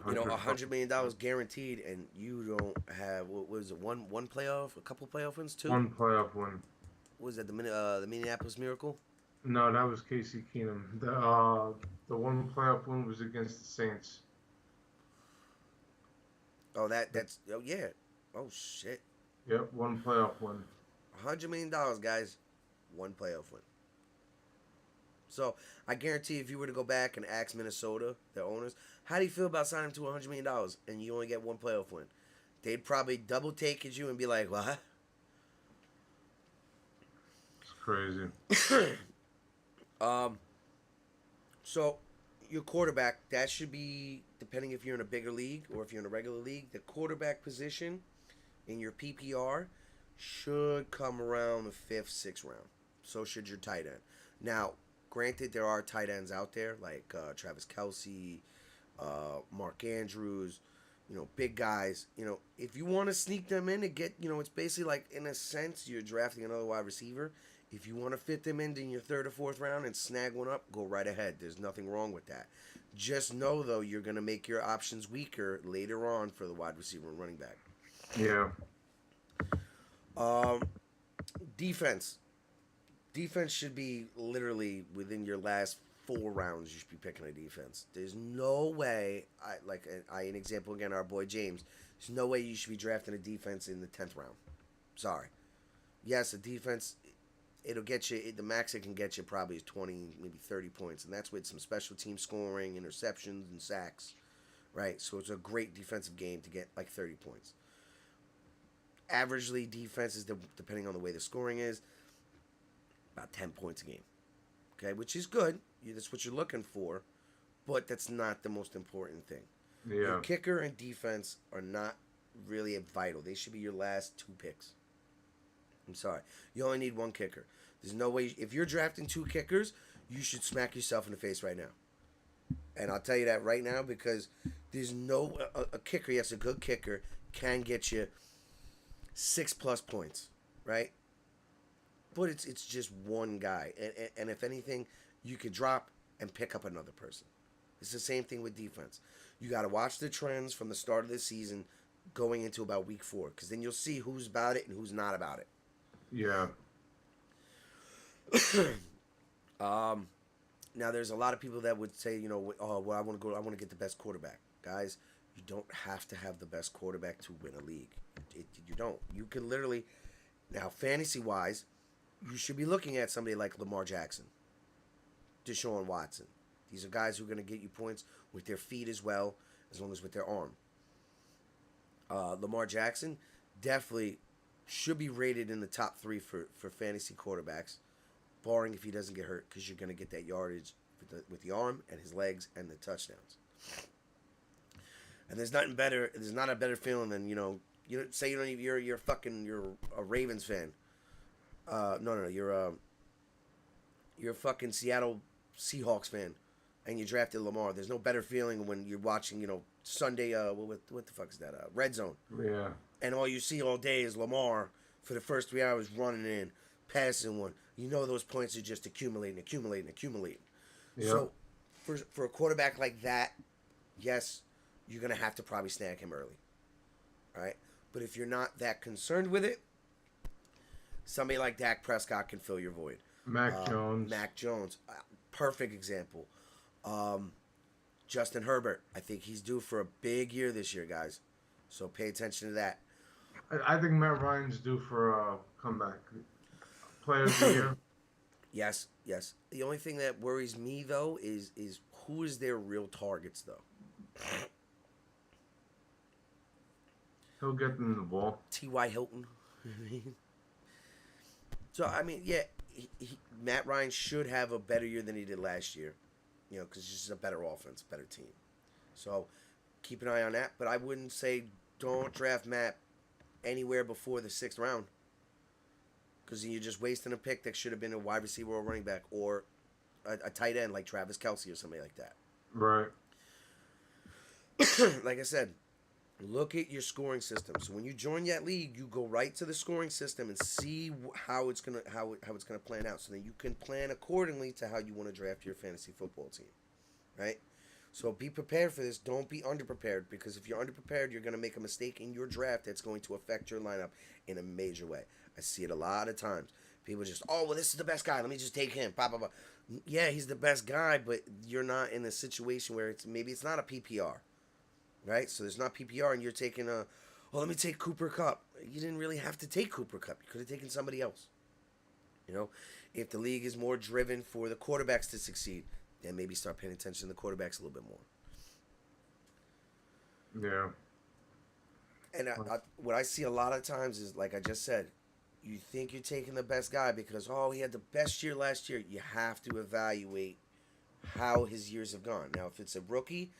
$100 million guaranteed, and you don't have what was it? One playoff, a couple playoff wins, two. One playoff win. What was that the Minneapolis Miracle? No, that was Casey Keenum. The one playoff win was against the Saints. Oh, that's yeah. Oh shit. Yep, one playoff win. $100 million, guys. One playoff win. So I guarantee if you were to go back and ask Minnesota, their owners, how do you feel about signing him to $100 million and you only get one playoff win? They'd probably double take at you and be like, what? It's crazy. So your quarterback, that should be, depending if you're in a bigger league or if you're in a regular league, the quarterback position in your PPR should come around the 5th, 6th round. So should your tight end. Now, Granted, there are tight ends out there like Travis Kelsey, Mark Andrews, big guys. If you want to sneak them in to get, it's basically like, in a sense, you're drafting another wide receiver. If you want to fit them in your third or fourth round and snag one up, go right ahead. There's nothing wrong with that. Just know, though, you're going to make your options weaker later on for the wide receiver and running back. Yeah. Um, defense. Defense should be literally within your last 4 rounds. You should be picking a defense. There's no way. An example again. Our boy James. There's no way you should be drafting a defense in the 10th round. Sorry. Yes, a defense. It'll get you. The max it can get you probably is 20, maybe 30 points, and that's with some special team scoring, interceptions, and sacks. Right. So it's a great defensive game to get like 30 points. Averagely, defenses, depending on the way the scoring is, about 10 points a game. Okay, which is good. That's what you're looking for, but that's not the most important thing. Yeah. Your kicker and defense are not really vital. They should be your last 2 picks. I'm sorry. You only need 1 kicker. There's no way. If you're drafting 2 kickers, you should smack yourself in the face right now. And I'll tell you that right now because there's no. A kicker, yes, a good kicker can get you 6+ points, right? But it's just one guy. And if anything, you could drop and pick up another person. It's the same thing with defense. You got to watch the trends from the start of the season going into about week 4, because then you'll see who's about it and who's not about it. Yeah. Now there's a lot of people that would say, I want to get the best quarterback. Guys, you don't have to have the best quarterback to win a league. You don't. You can literally, now fantasy wise, you should be looking at somebody like Lamar Jackson, Deshaun Watson. These are guys who are going to get you points with their feet as well, as long as with their arm. Lamar Jackson definitely should be rated in the top 3 for fantasy quarterbacks, barring if he doesn't get hurt, because you're going to get that yardage with the arm and his legs and the touchdowns. And there's nothing better. There's not a better feeling than you're a Ravens fan. You're a fucking Seattle Seahawks fan, and you drafted Lamar. There's no better feeling when you're watching, Sunday. What the fuck is that? Red Zone. Yeah. And all you see all day is Lamar for the first 3 hours running in, passing one. Those points are just accumulating. Yep. So, for a quarterback like that, yes, you're gonna have to probably snag him early. All right, but if you're not that concerned with it, somebody like Dak Prescott can fill your void. Mac Jones, perfect example. Justin Herbert, I think he's due for a big year this year, guys. So pay attention to that. I think Matt Ryan's due for a comeback. Player of the year. Yes. The only thing that worries me though is who is their real targets though. He'll get them the ball. T.Y. Hilton. So yeah, Matt Ryan should have a better year than he did last year. Because it's just a better offense, better team. So keep an eye on that. But I wouldn't say don't draft Matt anywhere before the 6th round, because you're just wasting a pick that should have been a wide receiver or running back or a tight end like Travis Kelsey or somebody like that. Right. Like I said, look at your scoring system. So when you join that league, you go right to the scoring system and see how it's gonna plan out, so that you can plan accordingly to how you want to draft your fantasy football team, right? So be prepared for this. Don't be underprepared, because if you're underprepared, you're gonna make a mistake in your draft that's going to affect your lineup in a major way. I see it a lot of times. People just, this is the best guy. Let me just take him. Blah, blah, blah. Yeah, he's the best guy, but you're not in a situation where maybe it's not a PPR. Right? So there's not PPR, and you're taking let me take Cooper Kupp. You didn't really have to take Cooper Kupp. You could have taken somebody else. If the league is more driven for the quarterbacks to succeed, then maybe start paying attention to the quarterbacks a little bit more. Yeah. And what I see a lot of times is, like I just said, you think you're taking the best guy because, he had the best year last year. You have to evaluate how his years have gone. Now, if it's a rookie,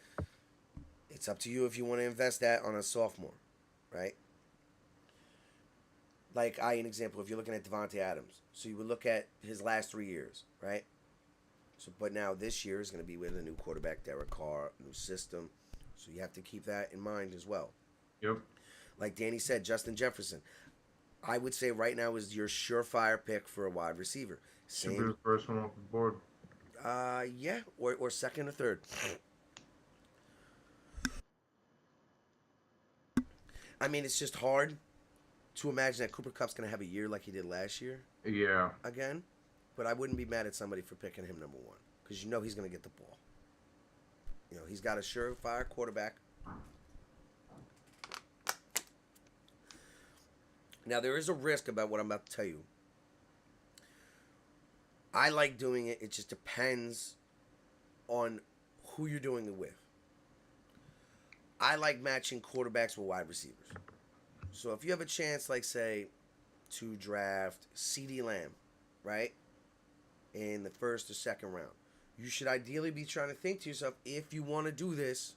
it's up to you if you want to invest that on a sophomore, right? Like, an example, if you're looking at Devontae Adams, so you would look at his last 3 years, right? So, but now this year is going to be with a new quarterback, Derek Carr, new system. So you have to keep that in mind as well. Yep. Like Danny said, Justin Jefferson, I would say right now is your surefire pick for a wide receiver. Should be Same, the first one off the board. yeah, or second or third. I mean, it's just hard to imagine that Cooper Cup's going to have a year like he did last year Yeah. again. But I wouldn't be mad at somebody for picking him number one because you know he's going to get the ball. You know, he's got a surefire quarterback. Now, there is a risk about what I'm about to tell you. I like doing it. It just depends on who you're doing it with. I like matching quarterbacks with wide receivers. So if you have a chance, like, say, to draft CeeDee Lamb, right, in the first or second round, you should ideally be trying to think to yourself, if you want to do this,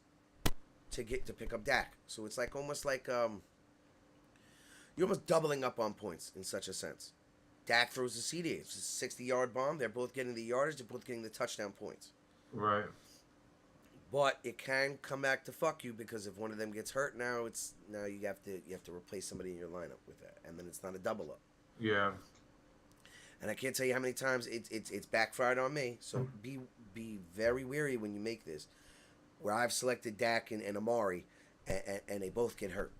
to pick up Dak. So it's like almost like you're almost doubling up on points in such a sense. Dak throws the CD. It's a 60-yard bomb. They're both getting the yardage. They're both getting the touchdown points. Right. But it can come back to fuck you because if one of them gets hurt, now you have to replace somebody in your lineup with that, and then it's not a double up. Yeah. And I can't tell you how many times it's backfired on me. So be very wary when you make this. Where I've selected Dak and Amari, and they both get hurt,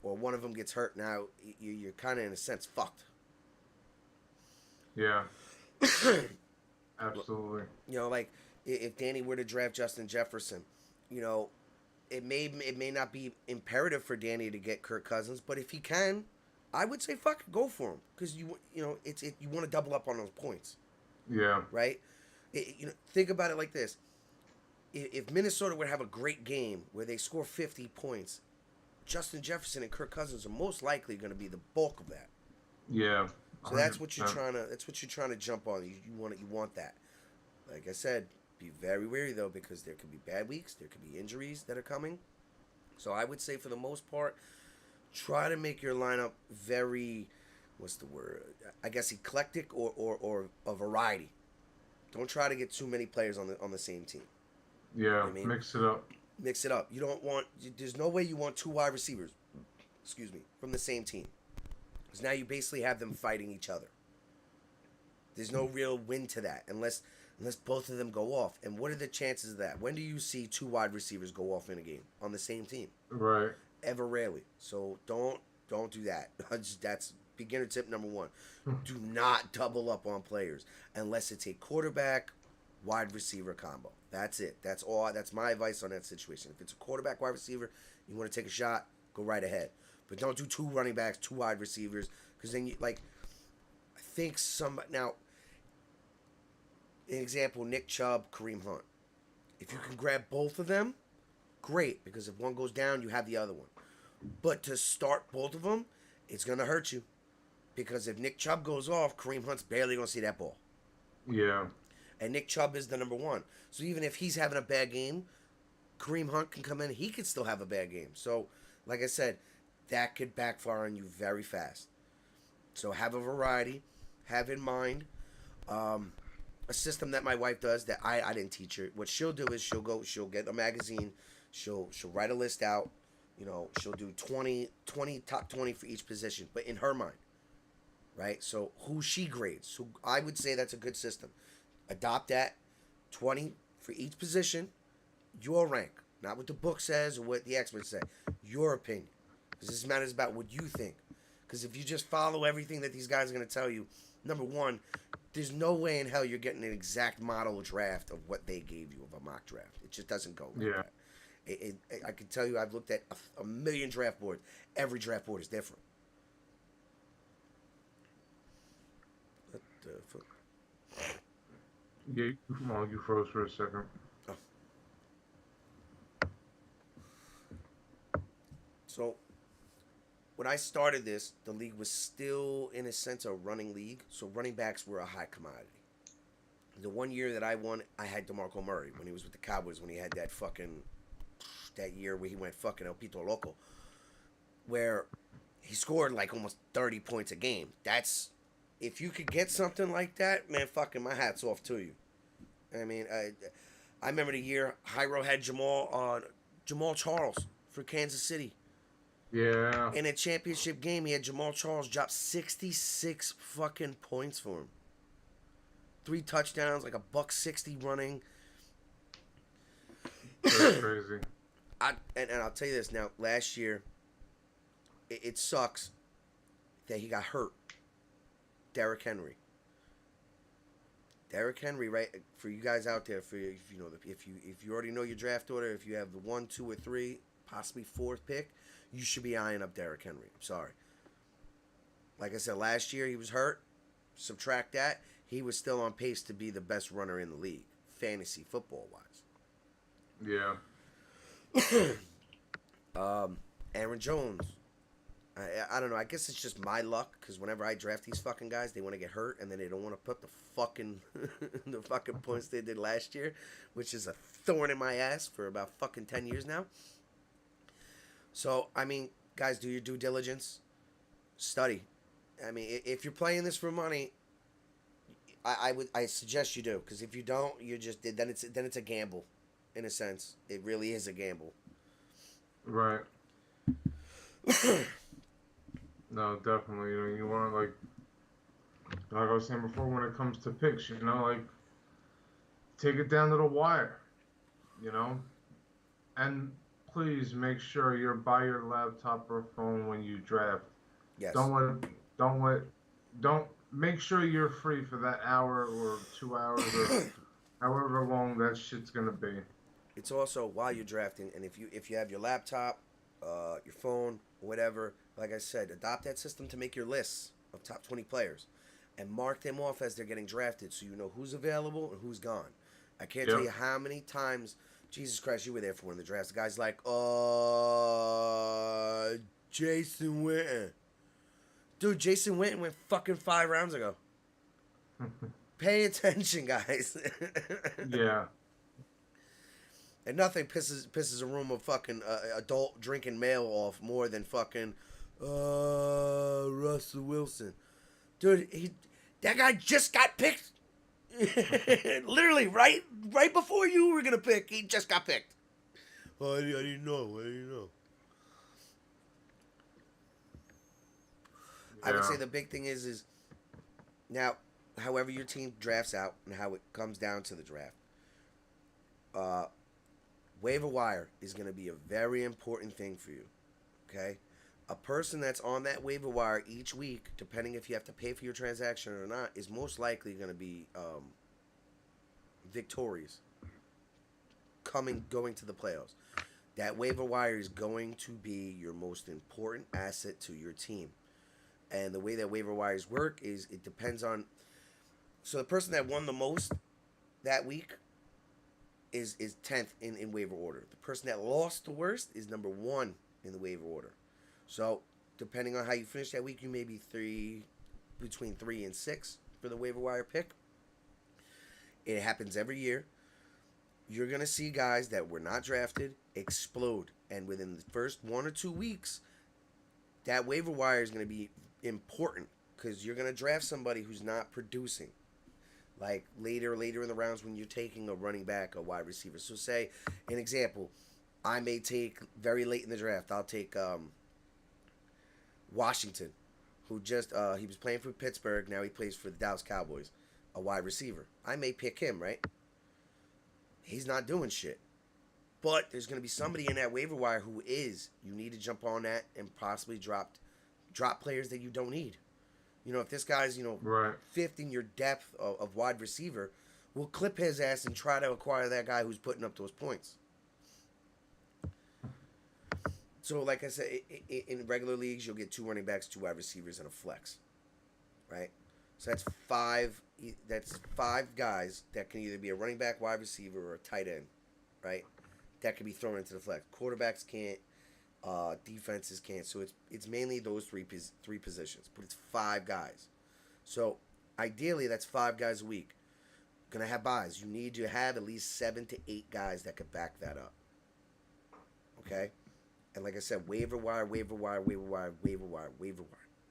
or one of them gets hurt. Now you're kind of in a sense fucked. Yeah. Absolutely. You know, like if Danny were to draft Justin Jefferson, you know, it may not be imperative for Danny to get Kirk Cousins, but if he can, I would say fuck it, go for him because you know you want to double up on those points. Yeah. Right. You know, think about it like this: if Minnesota would have a great game where they score 50 points, Justin Jefferson and Kirk Cousins are most likely going to be the bulk of that. Yeah. So that's what you're 100%. trying to. That's what you're trying to jump on. You want that. Like I said, be very wary though because there could be bad weeks. There could be injuries that are coming. So I would say for the most part, try to make your lineup very, what's the word? I guess eclectic or a variety. Don't try to get too many players on the same team. Yeah. I mean, Mix it up. Mix it up. You don't want. There's no way you want two wide receivers. Excuse me, from the same team. Because now you basically have them fighting each other. There's no real win to that unless both of them go off. And what are the chances of that? When do you see two wide receivers go off in a game on the same team? Right. Ever rarely. So don't do that. That's beginner tip number one. Do not double up on players unless it's a quarterback wide receiver combo. That's it. That's all. That's my advice on that situation. If it's a quarterback wide receiver, you want to take a shot, go right ahead. But don't do two running backs, two wide receivers, because then you like. I think now. An example: Nick Chubb, Kareem Hunt. If you can grab both of them, great, because if one goes down, you have the other one. But to start both of them, it's gonna hurt you, because if Nick Chubb goes off, Kareem Hunt's barely gonna see that ball. Yeah. And Nick Chubb is the number one. So even if he's having a bad game, Kareem Hunt can come in. He could still have a bad game. So, like I said, that could backfire on you very fast. So have a variety. Have in mind a system that my wife does that I didn't teach her. What she'll do is she'll get a magazine. She'll write a list out. You know, she'll do 20 top 20 for each position, but in her mind. Right? So who she grades. So I would say that's a good system. Adopt that. 20 for each position. Your rank. Not what the book says or what the experts say. Your opinion. Because this matters about what you think. Because if you just follow everything that these guys are going to tell you, number one, there's no way in hell you're getting an exact model draft of what they gave you of a mock draft. It just doesn't go like that. I can tell you I've looked at a million draft boards. Every draft board is different. What the fuck? Yeah. You froze for a second. Oh. So, when I started this, the league was still, in a sense, a running league. So running backs were a high commodity. The one year that I won, I had DeMarco Murray when he was with the Cowboys, when he had that year where he went fucking El Pito Loco, where he scored like almost 30 points a game. If you could get something like that, man, fucking my hat's off to you. I mean, I remember the year Hyro had Jamal Charles for Kansas City. Yeah. In a championship game, he had Jamal Charles drop 66 fucking points for him. 3 touchdowns, like a buck 60 running. That's crazy. And I'll tell you this now. Last year, it sucks that he got hurt. Derrick Henry. Derrick Henry, right? For you guys out there, if you already know your draft order, if you have the 1, 2, or 3, possibly 4th pick, you should be eyeing up Derrick Henry. I'm sorry. Like I said, last year he was hurt. Subtract that, he was still on pace to be the best runner in the league, fantasy football wise. Yeah. Aaron Jones. I don't know. I guess it's just my luck because whenever I draft these fucking guys, they want to get hurt and then they don't want to put the fucking the fucking points they did last year, which is a thorn in my ass for about fucking 10 years now. So I mean, guys, do your due diligence, study. I mean, if you're playing this for money, I suggest you do, because if you don't, you're just then it's a gamble, in a sense. It really is a gamble. Right. No, definitely. You want to, like I was saying before, when it comes to picks, like, take it down to the wire, and please make sure you're by your laptop or phone when you draft. Yes. Don't make sure you're free for that hour or 2 hours or however long that shit's gonna be. It's also while you're drafting, and if you have your laptop, your phone, whatever, like I said, adopt that system to make your lists of top 20 players and mark them off as they're getting drafted so you know who's available and who's gone. I can't tell you how many times, Jesus Christ, you were there for one of the drafts. The guy's like, Jason Witten. Dude, Jason Witten went fucking 5 rounds ago. Pay attention, guys. Yeah. And nothing pisses a room of fucking adult drinking male off more than fucking Russell Wilson. Dude, that guy just got picked. Literally, right before you were gonna pick, he just got picked. Oh, I didn't know. Yeah. I would say the big thing is now, however your team drafts out and how it comes down to the draft, waiver wire is going to be a very important thing for you, okay? A person that's on that waiver wire each week, depending if you have to pay for your transaction or not, is most likely going to be victorious, going to the playoffs. That waiver wire is going to be your most important asset to your team. And the way that waiver wires work is it depends on... So the person that won the most that week is 10th in waiver order. The person that lost the worst is number 1 in the waiver order. So depending on how you finish that week, you may be between 3 and 6 for the waiver wire pick. It happens every year. You're going to see guys that were not drafted explode. And within the first 1 or 2 weeks, that waiver wire is going to be important because you're going to draft somebody who's not producing. Like later in the rounds when you're taking a running back, a wide receiver. So say, an example, I may take very late in the draft, I'll take Washington, who just, he was playing for Pittsburgh, now he plays for the Dallas Cowboys, a wide receiver. I may pick him, right? He's not doing shit. But there's going to be somebody in that waiver wire who is. You need to jump on that and possibly drop players that you don't need. If this guy's, right. 5th in your depth of wide receiver, we'll clip his ass and try to acquire that guy who's putting up those points. So, like I said, in regular leagues, you'll get 2 running backs, 2 wide receivers, and a flex. Right? So that's 5 guys that can either be a running back, wide receiver, or a tight end. Right? That can be thrown into the flex. Quarterbacks can't. Defenses can't. So it's mainly those three positions, but it's 5 guys. So ideally, that's 5 guys a week. Gonna have buys. You need to have at least 7 to 8 guys that could back that up. Okay, and like I said, waiver wire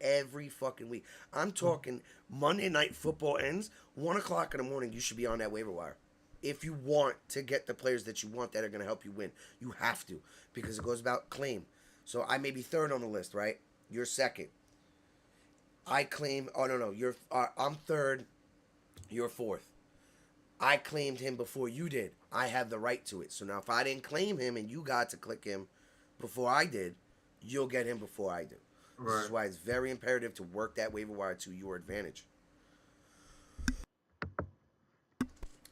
every fucking week. I'm talking Monday Night Football ends 1:00 in the morning. You should be on that waiver wire. If you want to get the players that you want that are going to help you win, you have to, because it goes about claim. So I may be third on the list, right? You're second. I claim. Oh no, no, you're. I'm third. You're fourth. I claimed him before you did. I have the right to it. So now, if I didn't claim him and you got to click him before I did, you'll get him before I do. This Right. is why it's very imperative to work that waiver wire to your advantage.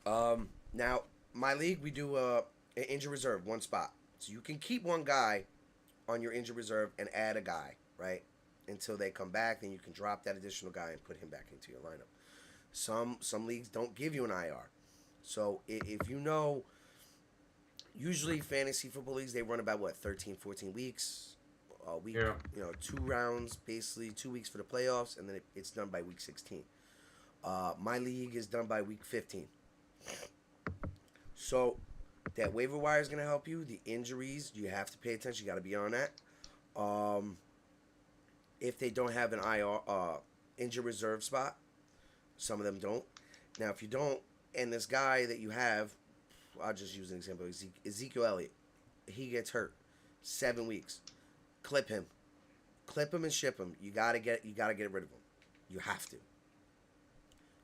Now, my league, we do an injury reserve, one spot. So you can keep one guy on your injury reserve and add a guy, right? Until they come back, then you can drop that additional guy and put him back into your lineup. Some leagues don't give you an IR. So if you know, usually fantasy football leagues, they run about what, 13, 14 weeks, a week, Yeah. 2 rounds, basically 2 weeks for the playoffs, and then it's done by week 16. My league is done by week 15. So that waiver wire is going to help you. The injuries, you have to pay attention. You got to be on that. If they don't have an IR injury reserve spot, some of them don't. Now, if you don't, and this guy that you have, I'll just use an example. Ezekiel Elliott, he gets hurt, 7 weeks. Clip him and ship him. You gotta get rid of him. You have to,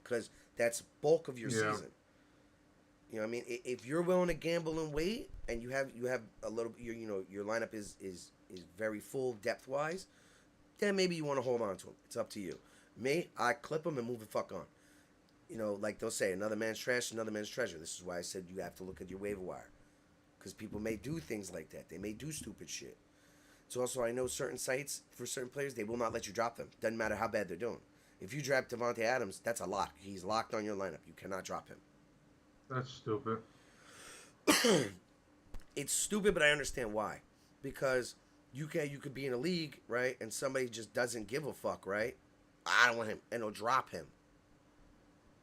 because that's bulk of your season. You know what I mean? If you're willing to gamble and wait, and you have a little, your lineup is very full depth wise, then maybe you want to hold on to him. It's up to you. Me, I clip him and move the fuck on. Like they'll say, another man's trash, another man's treasure. This is why I said you have to look at your waiver wire, because people may do things like that. They may do stupid shit. It's also, I know certain sites for certain players, they will not let you drop them. Doesn't matter how bad they're doing. If you drop Devontae Adams, that's a lock. He's locked on your lineup. You cannot drop him. That's stupid. It's stupid, but I understand why. Because you could be in a league, right, and somebody just doesn't give a fuck, right? I don't want him, and they'll drop him.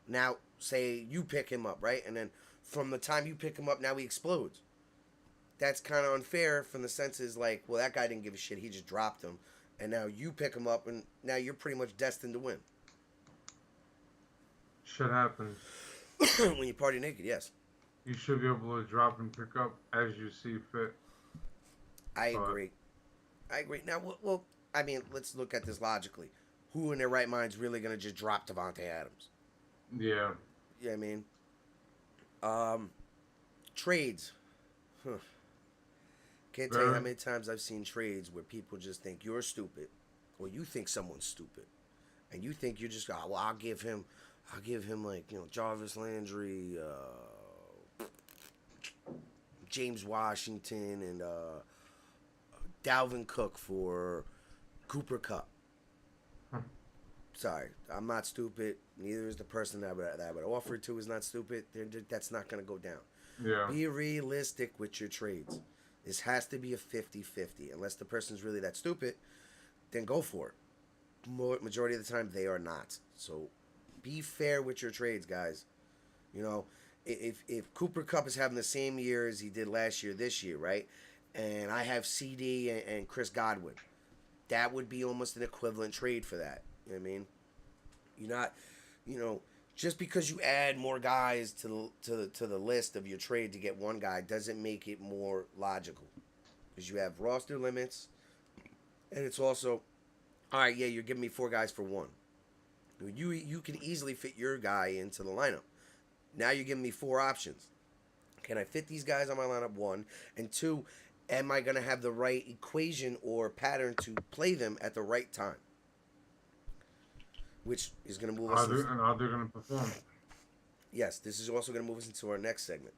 Now, say you pick him up, right, and then from the time you pick him up, now he explodes. That's kind of unfair from the sense is like, well, that guy didn't give a shit. He just dropped him, and now you pick him up, and now you're pretty much destined to win. Shit happens. When you party naked, yes. You should be able to drop and pick up as you see fit. I agree. Now, well, I mean, let's look at this logically. Who in their right mind is really going to just drop Devontae Adams? Yeah. You know what I mean? Trades. Can't tell you how many times I've seen trades where people just think you're stupid, or you think someone's stupid, and you think you're just, well, I'll give him like, Jarvis Landry, James Washington, and Dalvin Cook for Cooper Kupp. Sorry, I'm not stupid. Neither is the person that I would offer it to is not stupid. That's not going to go down. Yeah. Be realistic with your trades. This has to be a 50-50. Unless the person's really that stupid, then go for it. Majority of the time, they are not. So be fair with your trades, guys. If Cooper Kupp is having the same year as he did last year, this year, right? And I have CD and Chris Godwin, that would be almost an equivalent trade for that. You know what I mean? You're not, just because you add more guys to the list of your trade to get one guy doesn't make it more logical, because you have roster limits, and it's also, all right, yeah, you're giving me 4 guys for 1. You can easily fit your guy into the lineup. Now you're giving me 4 options. Can I fit these guys on my lineup? 1, and 2, am I going to have the right equation or pattern to play them at the right time? Which is going to move us. And how they're going to perform. Yes, this is also going to move us into our next segment.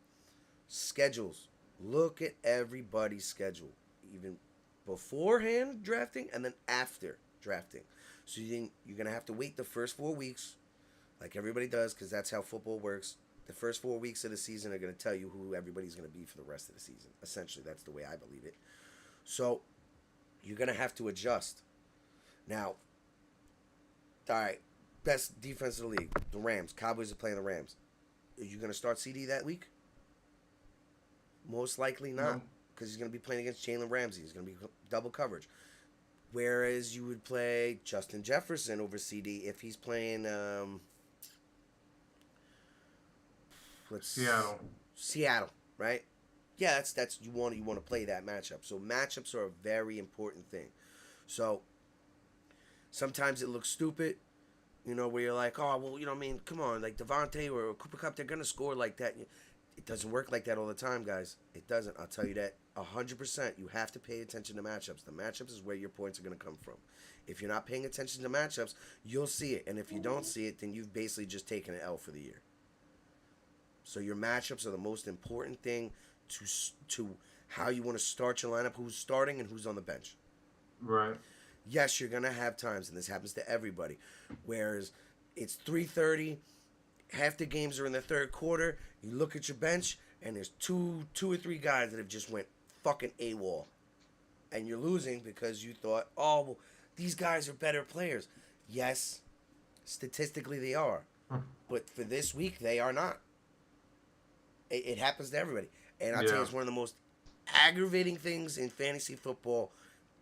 Schedules. Look at everybody's schedule, even beforehand drafting and then after drafting. So you're going to have to wait the first 4 weeks, like everybody does, because that's how football works. The first 4 weeks of the season are going to tell you who everybody's going to be for the rest of the season. Essentially, that's the way I believe it. So you're going to have to adjust. Now, all right, best defense of the league, the Rams. Cowboys are playing the Rams. Are you going to start CD that week? Most likely not, because he's going to be playing against Jalen Ramsey. He's going to be double coverage. Whereas you would play Justin Jefferson over CD if he's playing, Seattle, right? Yeah, that's you want to play that matchup. So matchups are a very important thing. So sometimes it looks stupid, where you're like, oh well, I mean, come on, like Devontae or Cooper Cup, they're gonna score like that. It doesn't work like that all the time, guys. It doesn't. I'll tell you that 100%. You have to pay attention to matchups. The matchups is where your points are gonna come from. If you're not paying attention to matchups, you'll see it, and if you don't see it, then you've basically just taken an L for the year. So your matchups are the most important thing to how you want to start your lineup, who's starting and who's on the bench. Right. Yes, you're gonna have times, and this happens to everybody, whereas it's 3:30, half the games are in the third quarter. You look at your bench, and there's two or three guys that have just went fucking AWOL, and you're losing because you thought, oh, well, these guys are better players. Yes, statistically they are, but for this week they are not. It happens to everybody. And I'll tell you, it's one of the most aggravating things in fantasy football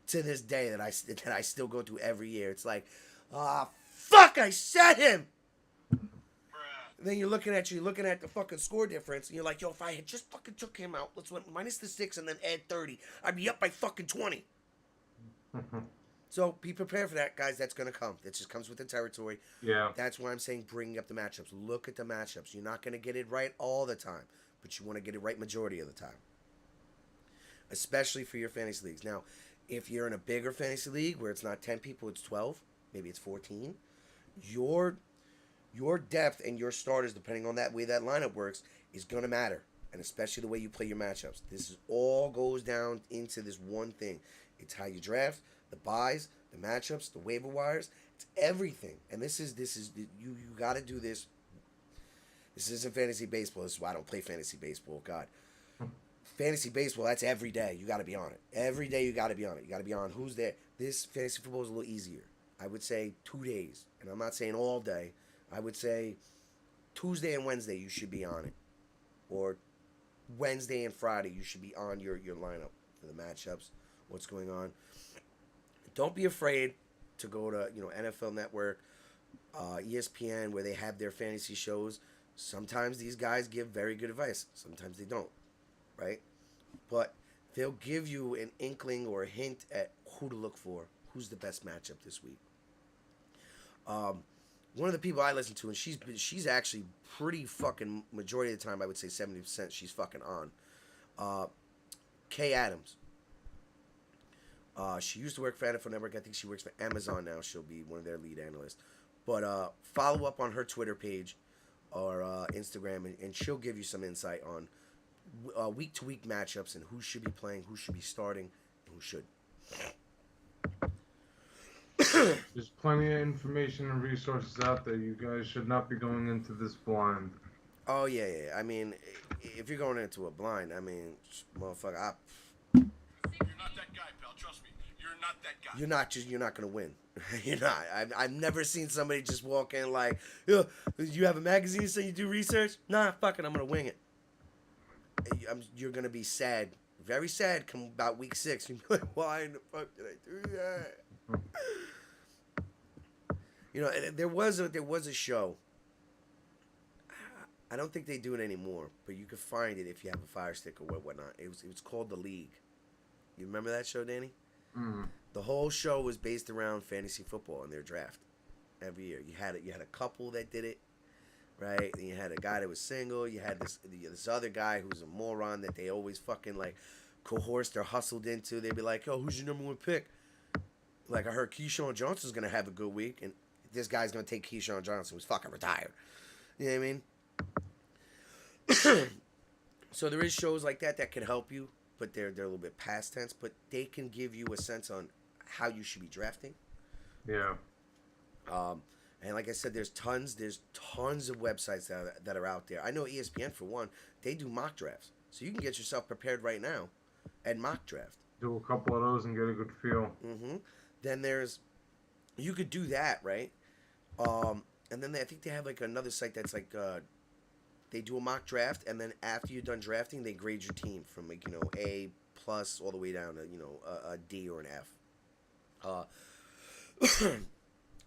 to this day that I still go through every year. It's like, fuck, I said him. Then you're looking at the fucking score difference, and you're like, yo, if I had just fucking took him out, let's went minus the 6 and then add 30, I'd be up by fucking 20. So be prepared for that, guys. That's gonna come. It just comes with the territory. Yeah. That's why I'm saying bringing up the matchups. Look at the matchups. You're not gonna get it right all the time, but you want to get it right majority of the time, especially for your fantasy leagues. Now, if you're in a bigger fantasy league where it's not 10 people, it's 12, maybe it's 14, your depth and your starters, depending on that way that lineup works, is going to matter, and especially the way you play your matchups. This all goes down into this one thing. It's how you draft, the buys, the matchups, the waiver wires. It's everything, and this is you got to do this. This isn't fantasy baseball. This is why I don't play fantasy baseball. God. Fantasy baseball, that's every day. You got to be on it. Every day you got to be on it. You got to be on who's there. This fantasy football is a little easier. I would say 2 days. And I'm not saying all day. I would say Tuesday and Wednesday you should be on it. Or Wednesday and Friday you should be on your lineup for the matchups, what's going on. Don't be afraid to go to NFL Network, ESPN, where they have their fantasy shows. Sometimes these guys give very good advice. Sometimes they don't, right? But they'll give you an inkling or a hint at who to look for, who's the best matchup this week. One of the people I listen to, and she's actually pretty fucking, majority of the time, I would say 70% she's fucking on. Kay Adams. She used to work for NFL Network. I think she works for Amazon now. She'll be one of their lead analysts. But follow up on her Twitter page or Instagram, and she'll give you some insight on week-to-week matchups and who should be playing, who should be starting, and who should. There's plenty of information and resources out there. You guys should not be going into this blind. Oh, yeah. I mean, if you're going into a blind, I mean, motherfucker, You're not that guy, pal. Trust me. You're not that guy. you're not going to win. You're not. I've never seen somebody just walk in like, yo, you have a magazine saying you do research? Nah, fuck it, I'm going to wing it. You're going to be sad. Very sad come about week 6. You'll be like, why in the fuck did I do that? There was a show. I don't think they do it anymore, but you could find it if you have a Fire Stick or whatnot. It was called The League. You remember that show, Danny? Mm. The whole show was based around fantasy football and their draft. Every year, you had a couple that did it, right? And you had a guy that was single. You had this other guy who was a moron that they always fucking like coerced or hustled into. They'd be like, "Yo, who's your number 1 pick?" Like, I heard Keyshawn Johnson's gonna have a good week, and this guy's gonna take Keyshawn Johnson, who's fucking retired. You know what I mean? So there is shows like that can help you, but they're a little bit past tense, but they can give you a sense on how you should be drafting. Yeah. And like I said, there's tons of websites that are out there. I know ESPN, for one, they do mock drafts. So you can get yourself prepared right now and mock draft. Do a couple of those and get a good feel. Mm-hmm. Then you could do that, right? And then I think they have like another site that's like, they do a mock draft, and then after you're done drafting, they grade your team from like, A+ all the way down to, a D or an F.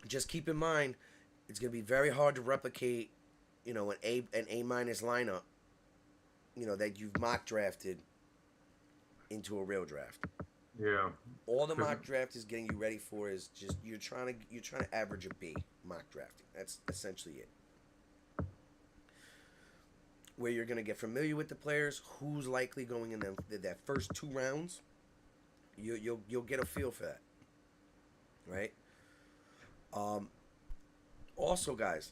Just keep in mind, it's going to be very hard to replicate an A minus lineup, that you've mock drafted into a real draft. Yeah. All the mock draft is getting you ready for is just you're trying to average a B mock drafting. That's essentially it. Where you're gonna get familiar with the players, who's likely going in that first 2 rounds. You'll get a feel for that, right? Also, guys,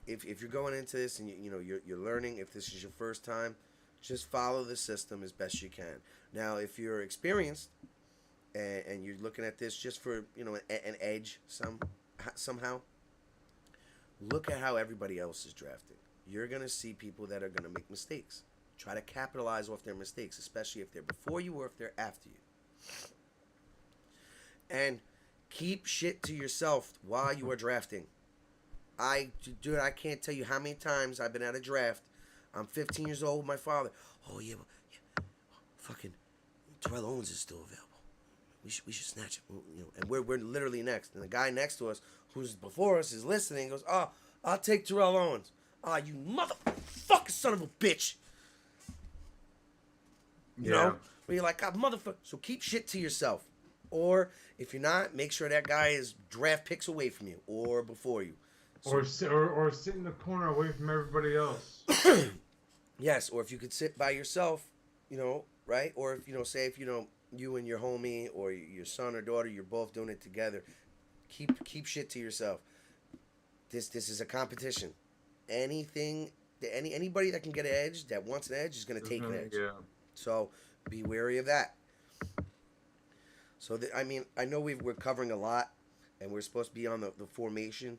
if you're going into this and you're learning, if this is your first time, just follow the system as best you can. Now, if you're experienced and you're looking at this just for an edge somehow, look at how everybody else is drafting. You're gonna see people that are gonna make mistakes. Try to capitalize off their mistakes, especially if they're before you or if they're after you. And keep shit to yourself while you are drafting. I can't tell you how many times I've been at a draft. I'm 15 years old with my father. Oh, yeah, fucking Terrell Owens is still available. We should snatch him. And we're literally next. And the guy next to us, who's before us, is listening and goes, oh, I'll take Terrell Owens. Ah, you motherfucking son of a bitch. You know? Where you're like, God, motherfucker. So keep shit to yourself. Or if you're not, make sure that guy is draft picks away from you or before you. So, or sit in the corner away from everybody else. Yes, or if you could sit by yourself, right? Or if say if you and your homie or your son or daughter, you're both doing it together. Keep shit to yourself. This is a competition. Anybody that can get an edge, that wants an edge, is going to take an edge. Yeah. So be wary of that. So I know we're covering a lot, and we're supposed to be on the formation,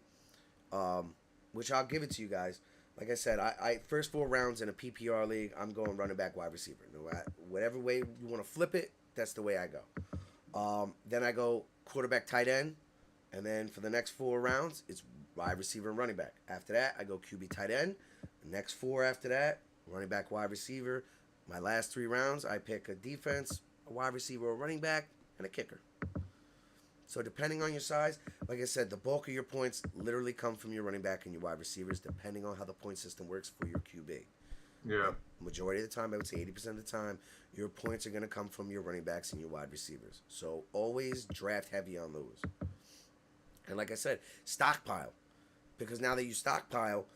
which I'll give it to you guys. Like I said, I first 4 rounds in a PPR league, I'm going running back, wide receiver. Whatever way you want to flip it, that's the way I go. Then I go quarterback, tight end, and then for the next 4 rounds, it's wide receiver and running back. After that, I go QB, tight end. The next 4 after that, running back, wide receiver. My last 3 rounds, I pick a defense, a wide receiver, a running back, and a kicker. So depending on your size, like I said, the bulk of your points literally come from your running back and your wide receivers, depending on how the point system works for your QB. Yeah. Majority of the time, I would say 80% of the time, your points are going to come from your running backs and your wide receivers. So always draft heavy on those. And like I said, stockpile. Because now that you stockpile,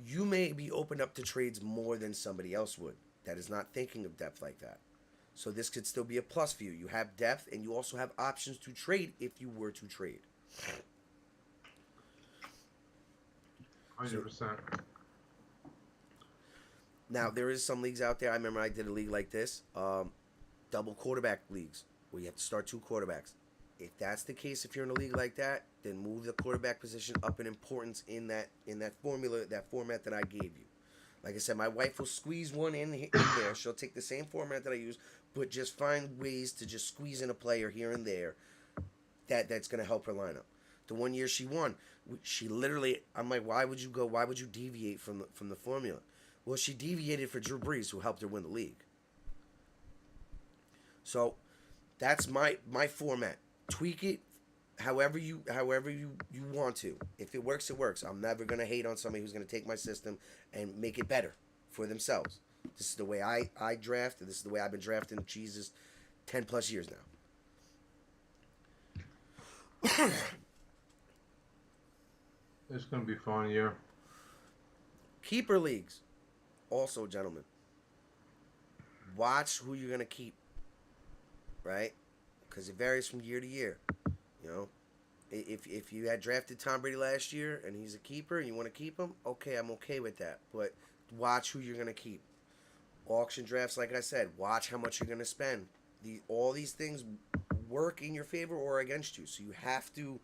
you may be opened up to trades more than somebody else would that is not thinking of depth like that. So this could still be a plus for you. You have depth, and you also have options to trade if you were to trade. 100%. Now, there is some leagues out there. I remember I did a league like this, double quarterback leagues, where you have to start 2 quarterbacks. If that's the case, if you're in a league like that, then move the quarterback position up in importance in that formula, that format that I gave you. Like I said, my wife will squeeze one in there. She'll take the same format that I use, but just find ways to just squeeze in a player here and there that's going to help her lineup. The one year she won, she literally, I'm like, why would you deviate from the formula? Well, she deviated for Drew Brees, who helped her win the league. So that's my format. Tweak it however you want to. If it works, it works. I'm never gonna hate on somebody who's gonna take my system and make it better for themselves. This is the way I draft, and this is the way I've been drafting, Jesus, 10 plus years now. It's gonna be a fun year. Keeper leagues. Also, gentlemen, watch who you're gonna keep. Right? Because it varies from year to year. If you had drafted Tom Brady last year and he's a keeper and you want to keep him, okay, I'm okay with that. But watch who you're going to keep. Auction drafts, like I said, watch how much you're going to spend. All these things work in your favor or against you. So you have to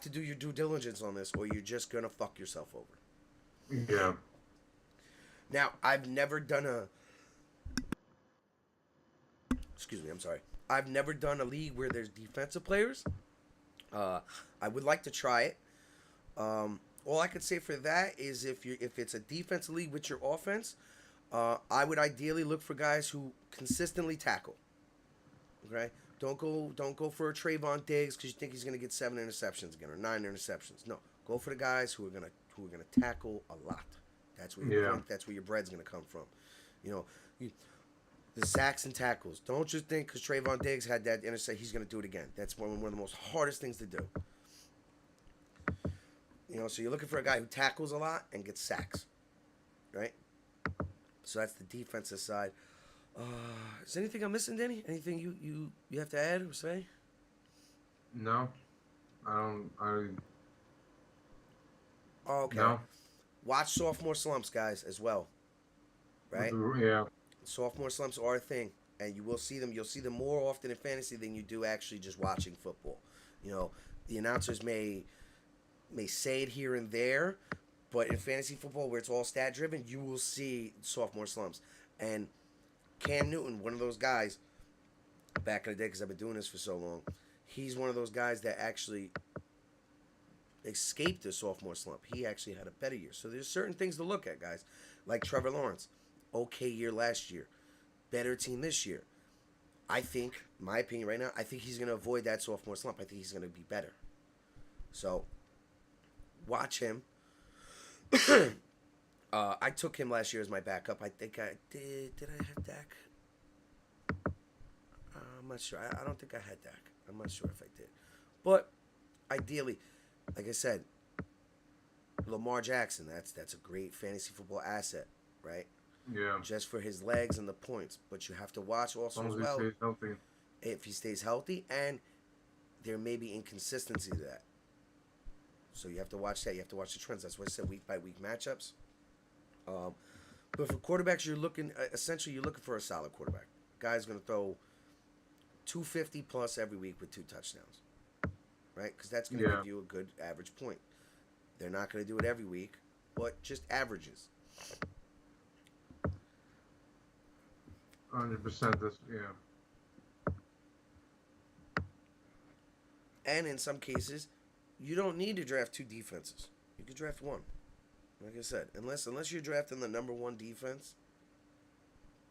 do your due diligence on this, or you're just going to fuck yourself over. Yeah. Now, I've never done excuse me, I'm sorry. I've never done a league where there's defensive players. I would like to try it. All I could say for that is if it's a defensive league with your offense, I would ideally look for guys who consistently tackle. Okay, don't go for a Trayvon Diggs because you think he's gonna get 7 interceptions again or 9 interceptions. No, go for the guys who who are going to tackle a lot. That's where that's where your bread's going to come from. You know, the sacks and tackles. Don't just think because Trayvon Diggs had that intercept, he's going to do it again. That's one of the most hardest things to do. You know, so you're looking for a guy who tackles a lot and gets sacks, right? So that's the defensive side. Is there anything I'm missing, Danny? Anything you have to add or say? No, I don't. Okay. No. Watch sophomore slumps, guys, as well. Right? Yeah. Sophomore slumps are a thing, and you will see them. You'll see them more often in fantasy than you do actually just watching football. You know, the announcers may say it here and there, but in fantasy football, where it's all stat driven, you will see sophomore slumps. And Cam Newton, one of those guys, back in the day, because I've been doing this for so long, he's one of those guys that actually escaped the sophomore slump. He actually had a better year. So there's certain things to look at, guys. Like Trevor Lawrence. Okay year last year. Better team this year. I think, my opinion right now, I think he's going to avoid that sophomore slump. I think he's going to be better. So, watch him. I took him last year as my backup. I think I did. Did I have Dak? I'm not sure. I don't think I had Dak. I'm not sure if I did. But, ideally, like I said, Lamar Jackson, that's a great fantasy football asset, right? Yeah. Just for his legs and the points. But you have to watch also as well. He stays healthy. If he stays healthy, and there may be inconsistency to that. So you have to watch that. You have to watch the trends. That's why I said week by week matchups. But for quarterbacks, you're looking for a solid quarterback. Guy's going to throw 250 plus every week with 2 touchdowns, right? Because that's going to give you a good average point. They're not going to do it every week, but just averages. 100%. And in some cases, you don't need to draft 2 defenses. You could draft 1. Like I said, unless you're drafting the number 1 defense,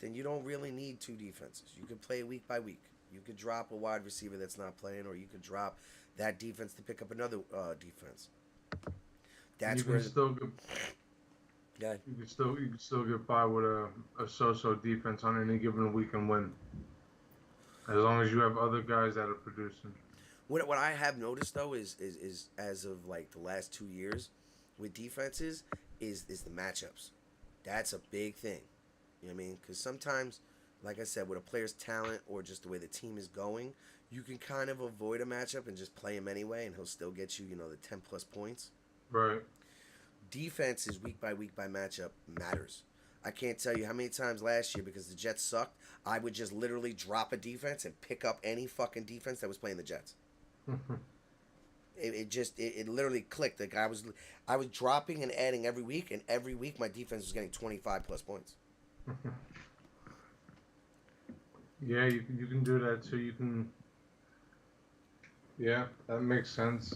then you don't really need 2 defenses. You could play week by week. You could drop a wide receiver that's not playing, or you could drop that defense to pick up another defense. That's you can still get by with a so-so defense on any given week and win, as long as you have other guys that are producing. What I have noticed though is as of like the last 2 years with defenses is the matchups. That's a big thing. You know what I mean? Because sometimes, like I said, with a player's talent or just the way the team is going, you can kind of avoid a matchup and just play him anyway, and he'll still get you, the 10 plus points. Right. Defenses week by matchup matters. I can't tell you how many times last year, because the Jets sucked, I would just literally drop a defense and pick up any fucking defense that was playing the Jets. It literally clicked. Like I was dropping and adding every week, and every week my defense was getting 25 plus points. Yeah, you can do that too. You can. Yeah, that makes sense.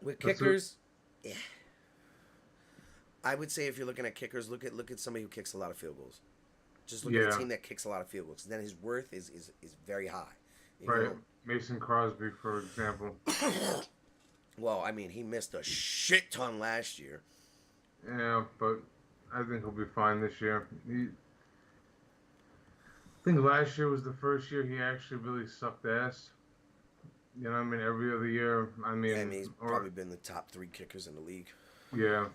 With kickers, yeah. I would say if you're looking at kickers, look at somebody who kicks a lot of field goals. Just look at a team that kicks a lot of field goals. Then his worth is very high. Right. Mason Crosby, for example. Well, I mean, he missed a shit ton last year. Yeah, but I think he'll be fine this year. I think last year was the first year he actually really sucked ass. You know what I mean? Every other year, he's probably been the top 3 kickers in the league. Yeah.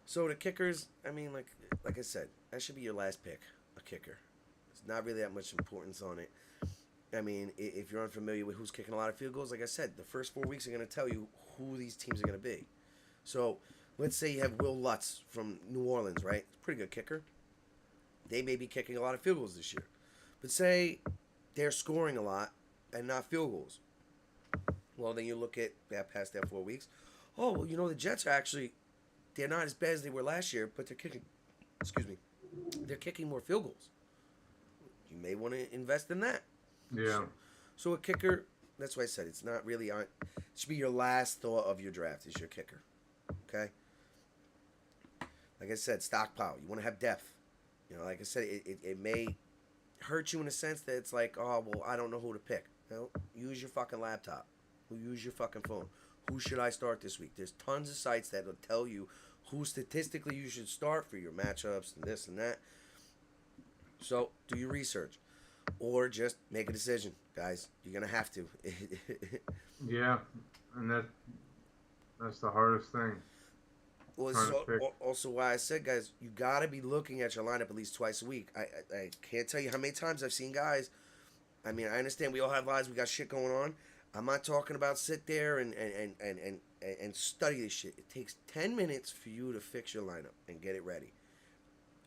So the kickers, I mean, like I said, that should be your last pick, a kicker. There's not really that much importance on it. I mean, if you're unfamiliar with who's kicking a lot of field goals, like I said, the first 4 weeks are going to tell you who these teams are going to be. So let's say you have Will Lutz from New Orleans, right? Pretty good kicker. They may be kicking a lot of field goals this year. But say they're scoring a lot and not field goals. Well, then you look at past that 4 weeks. Oh, well, the Jets are actually, they're not as bad as they were last year, but they're kicking, they're kicking more field goals. You may want to invest in that. Yeah. So a kicker, that's why I said it's not really on. It should be your last thought of your draft is your kicker. Okay? Like I said, stockpile. You want to have depth. Like I said, it may hurt you in a sense that it's like, oh, well, I don't know who to pick. Use your fucking laptop. Use your fucking phone. Who should I start this week? There's tons of sites that will tell you who statistically you should start for your matchups and this and that. So do your research, or just make a decision, guys. You're gonna have to. Yeah, and that's the hardest thing. Well, Trying to pick. also why I said, guys, you gotta be looking at your lineup at least twice a week. I can't tell you how many times I've seen guys. I mean, I understand we all have lives, we got shit going on. I'm not talking about sit there and study this shit. It takes 10 minutes for you to fix your lineup and get it ready.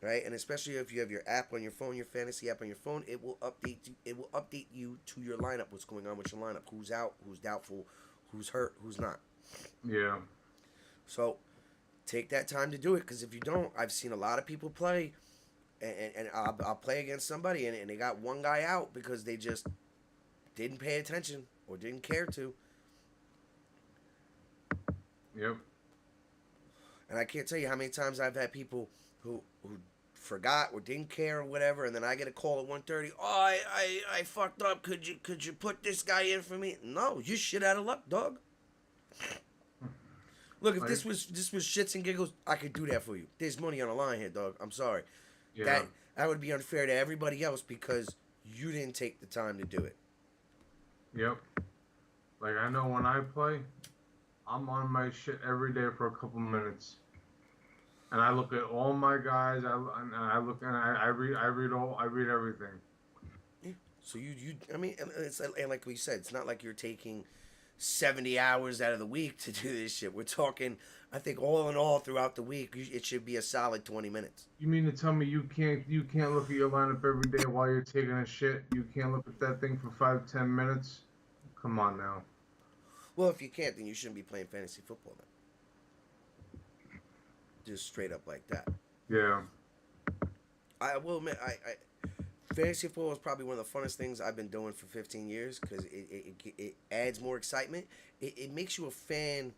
Right? And especially if you have your app on your phone, your fantasy app on your phone, it will update you, to your lineup, what's going on with your lineup, who's out, who's doubtful, who's hurt, who's not. Yeah. So take that time to do it, because if you don't, I've seen a lot of people play, and I'll play against somebody, and they got one guy out because they just didn't pay attention or didn't care to. Yep. And I can't tell you how many times I've had people who forgot or didn't care or whatever, and then I get a call at 1:30. Oh, I fucked up. Could you put this guy in for me? No, you shit out of luck, dog. Look, if this was shits and giggles, I could do that for you. There's money on the line here, dog. I'm sorry. Yeah. That would be unfair to everybody else because you didn't take the time to do it. Yep. Like, I know when I play, I'm on my shit every day for a couple minutes, and I look at all my guys. I read everything. Yeah. So I mean, it's and like we said, it's not like you're taking 70 hours out of the week to do this shit. We're talking, I think, all in all throughout the week, it should be a solid 20 minutes. You mean to tell me you can't look at your lineup every day while you're taking a shit? You can't look at that thing for 5-10 minutes? Come on now. Well, if you can't, then you shouldn't be playing fantasy football then. Just straight up like that. Yeah. I will admit, fantasy football is probably one of the funnest things I've been doing for 15 years because it adds more excitement. It makes you a fan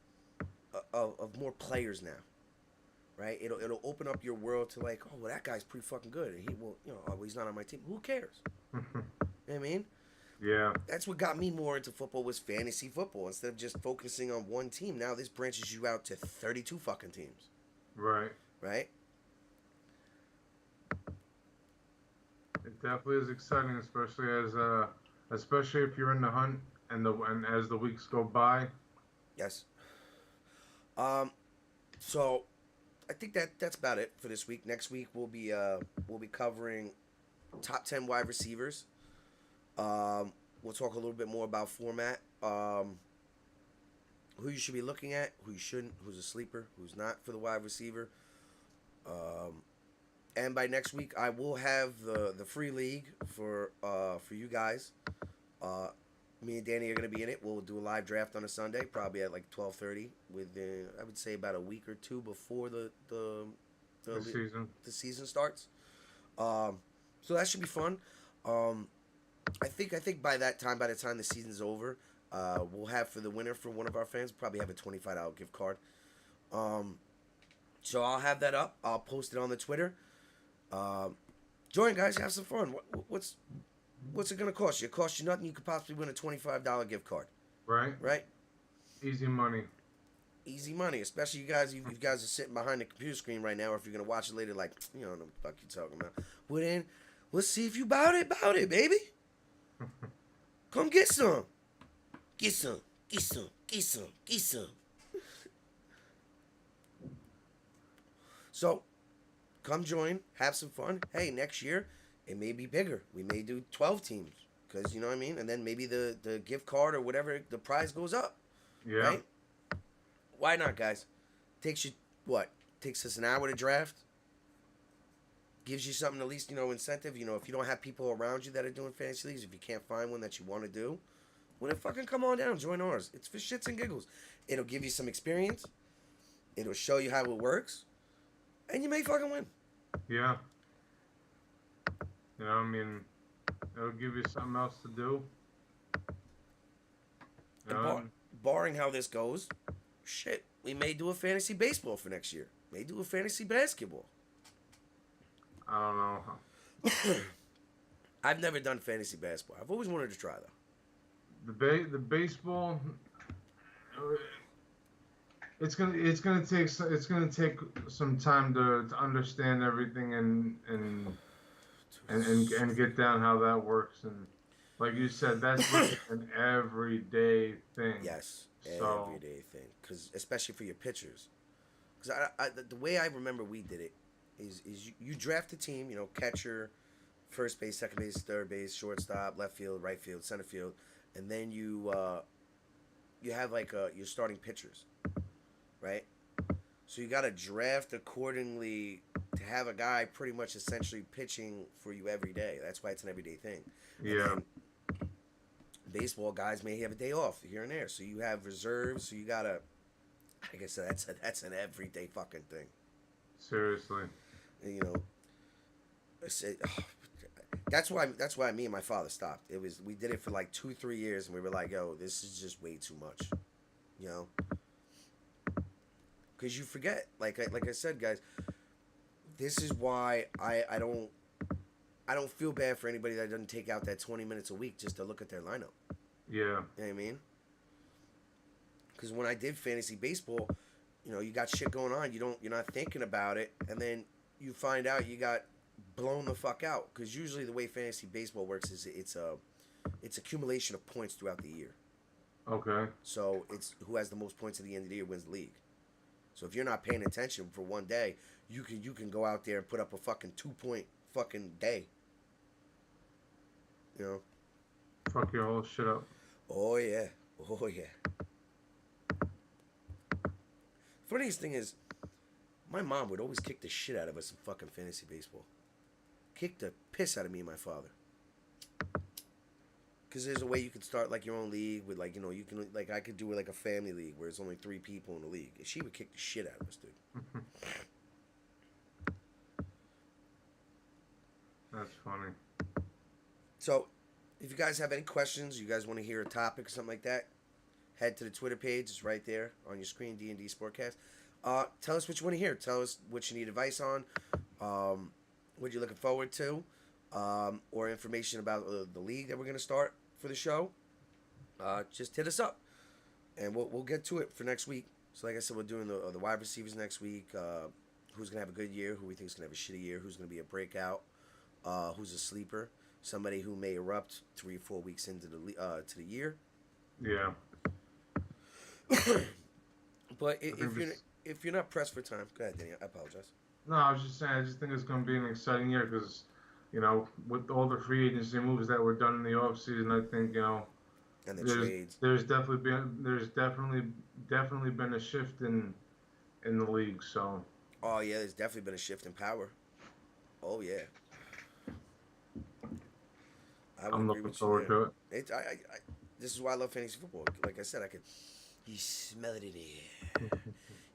of more players now, right? It'll open up your world to like, oh, well, that guy's pretty fucking good. And he's not on my team. Who cares? You know what I mean? Yeah. That's what got me more into football was fantasy football. Instead of just focusing on one team, now this branches you out to 32 fucking teams. Right. Right? It definitely is exciting, especially if you're in the hunt and as the weeks go by. Yes. So I think that's about it for this week. Next week we'll be covering top 10 wide receivers. We'll talk a little bit more about format, who you should be looking at, who you shouldn't, who's a sleeper, who's not for the wide receiver. And by next week, I will have the free league for you guys. Me and Danny are going to be in it. We'll do a live draft on a Sunday, probably at like 12:30. Within, I would say, about a week or two before the season starts. So that should be fun. I think by the time the season's over, we'll have for the winner for one of our fans probably have a $25 gift card. So I'll have that up. I'll post it on the Twitter. Join, guys. Have some fun. What's it gonna cost you? It costs you nothing. You could possibly win a $25 gift card. Right. Right. Easy money. Easy money, especially you guys. You guys are sitting behind the computer screen right now, or if you're gonna watch it later, like you know what the fuck you talking about. Well then, let's see if you bout it, baby. Come get some. Get some. Get some. Get some. Get some. So, come join. Have some fun. Hey, next year, it may be bigger. We may do 12 teams. Because, you know what I mean? And then maybe the gift card or whatever, the prize goes up. Yeah. Right? Why not, guys? Takes you, what? Takes us an hour to draft. Gives you something, at least, incentive. If you don't have people around you that are doing fantasy leagues, if you can't find one that you want to do, well, then fucking come on down. Join ours. It's for shits and giggles. It'll give you some experience. It'll show you how it works. And you may fucking win. Yeah. I mean, it'll give you something else to do. Barring how this goes, shit, we may do a fantasy baseball for next year. May do a fantasy basketball. I don't know. I've never done fantasy basketball. I've always wanted to try though. The baseball, it's gonna take some time to understand everything and get down how that works. And like you said, that's like an everyday thing. Yes, So everyday thing. Because especially for your pitchers. Because the way I remember we did it is you draft a team. You know, catcher, first base, second base, third base, shortstop, left field, right field, center field, and then you have like your starting pitchers, right? So you got to draft accordingly to have a guy pretty much essentially pitching for you every day. That's why it's an everyday thing. And yeah, then baseball guys may have a day off here and there, so you have reserves. So you gotta, like I said, that's an everyday fucking thing. seriously. You know, that's why me and my father stopped. It was we did it for like 2 3 years, and we were like, yo, this is just way too much. You know, because you forget, like I said, guys. This is why I don't feel bad for anybody that doesn't take out that 20 minutes a week just to look at their lineup. Yeah, You know what I mean? Because when I did fantasy baseball, you know, you got shit going on. You're not thinking about it, and then you find out you got blown the fuck out. Because usually the way fantasy baseball works is it's accumulation of points throughout the year. okay. So it's who has the most points at the end of the year wins the league. So if you're not paying attention for one day, you can go out there and put up a fucking 2 point fucking day. You know? Fuck your whole shit up. Oh yeah. Oh yeah. Funniest thing is, my mom would always kick the shit out of us in fucking fantasy baseball. Kick the piss out of me and my father. Because there's a way you could start like your own league with like, you know, you can like I could do it like a family league where it's only 3 people in the league. And she would kick the shit out of us, dude. That's funny. So, if you guys have any questions, you guys want to hear a topic or something like that, head to the Twitter page. It's right there on your screen, D&D Sportcast. Tell us what you want to hear. Tell us what you need advice on, what you're looking forward to, or information about the league that we're going to start for the show. Just hit us up, and we'll get to it for next week. So, like I said, we're doing the wide receivers next week. Who's going to have a good year? Who we think is going to have a shitty year? Who's going to be a breakout? Who's a sleeper? Somebody who may erupt 3 or 4 weeks into to the year. Yeah. But if you're not pressed for time, go ahead, Danny. I apologize. No, I was just saying. I just think it's going to be an exciting year because, you know, with all the free agency moves that were done in the offseason, I think, you know, And the trades. there's definitely been a shift in the league. So. Oh yeah, there's definitely been a shift in power. Oh yeah. I'm looking forward to it. This is why I love fantasy football. Like I said, you smell it in the air.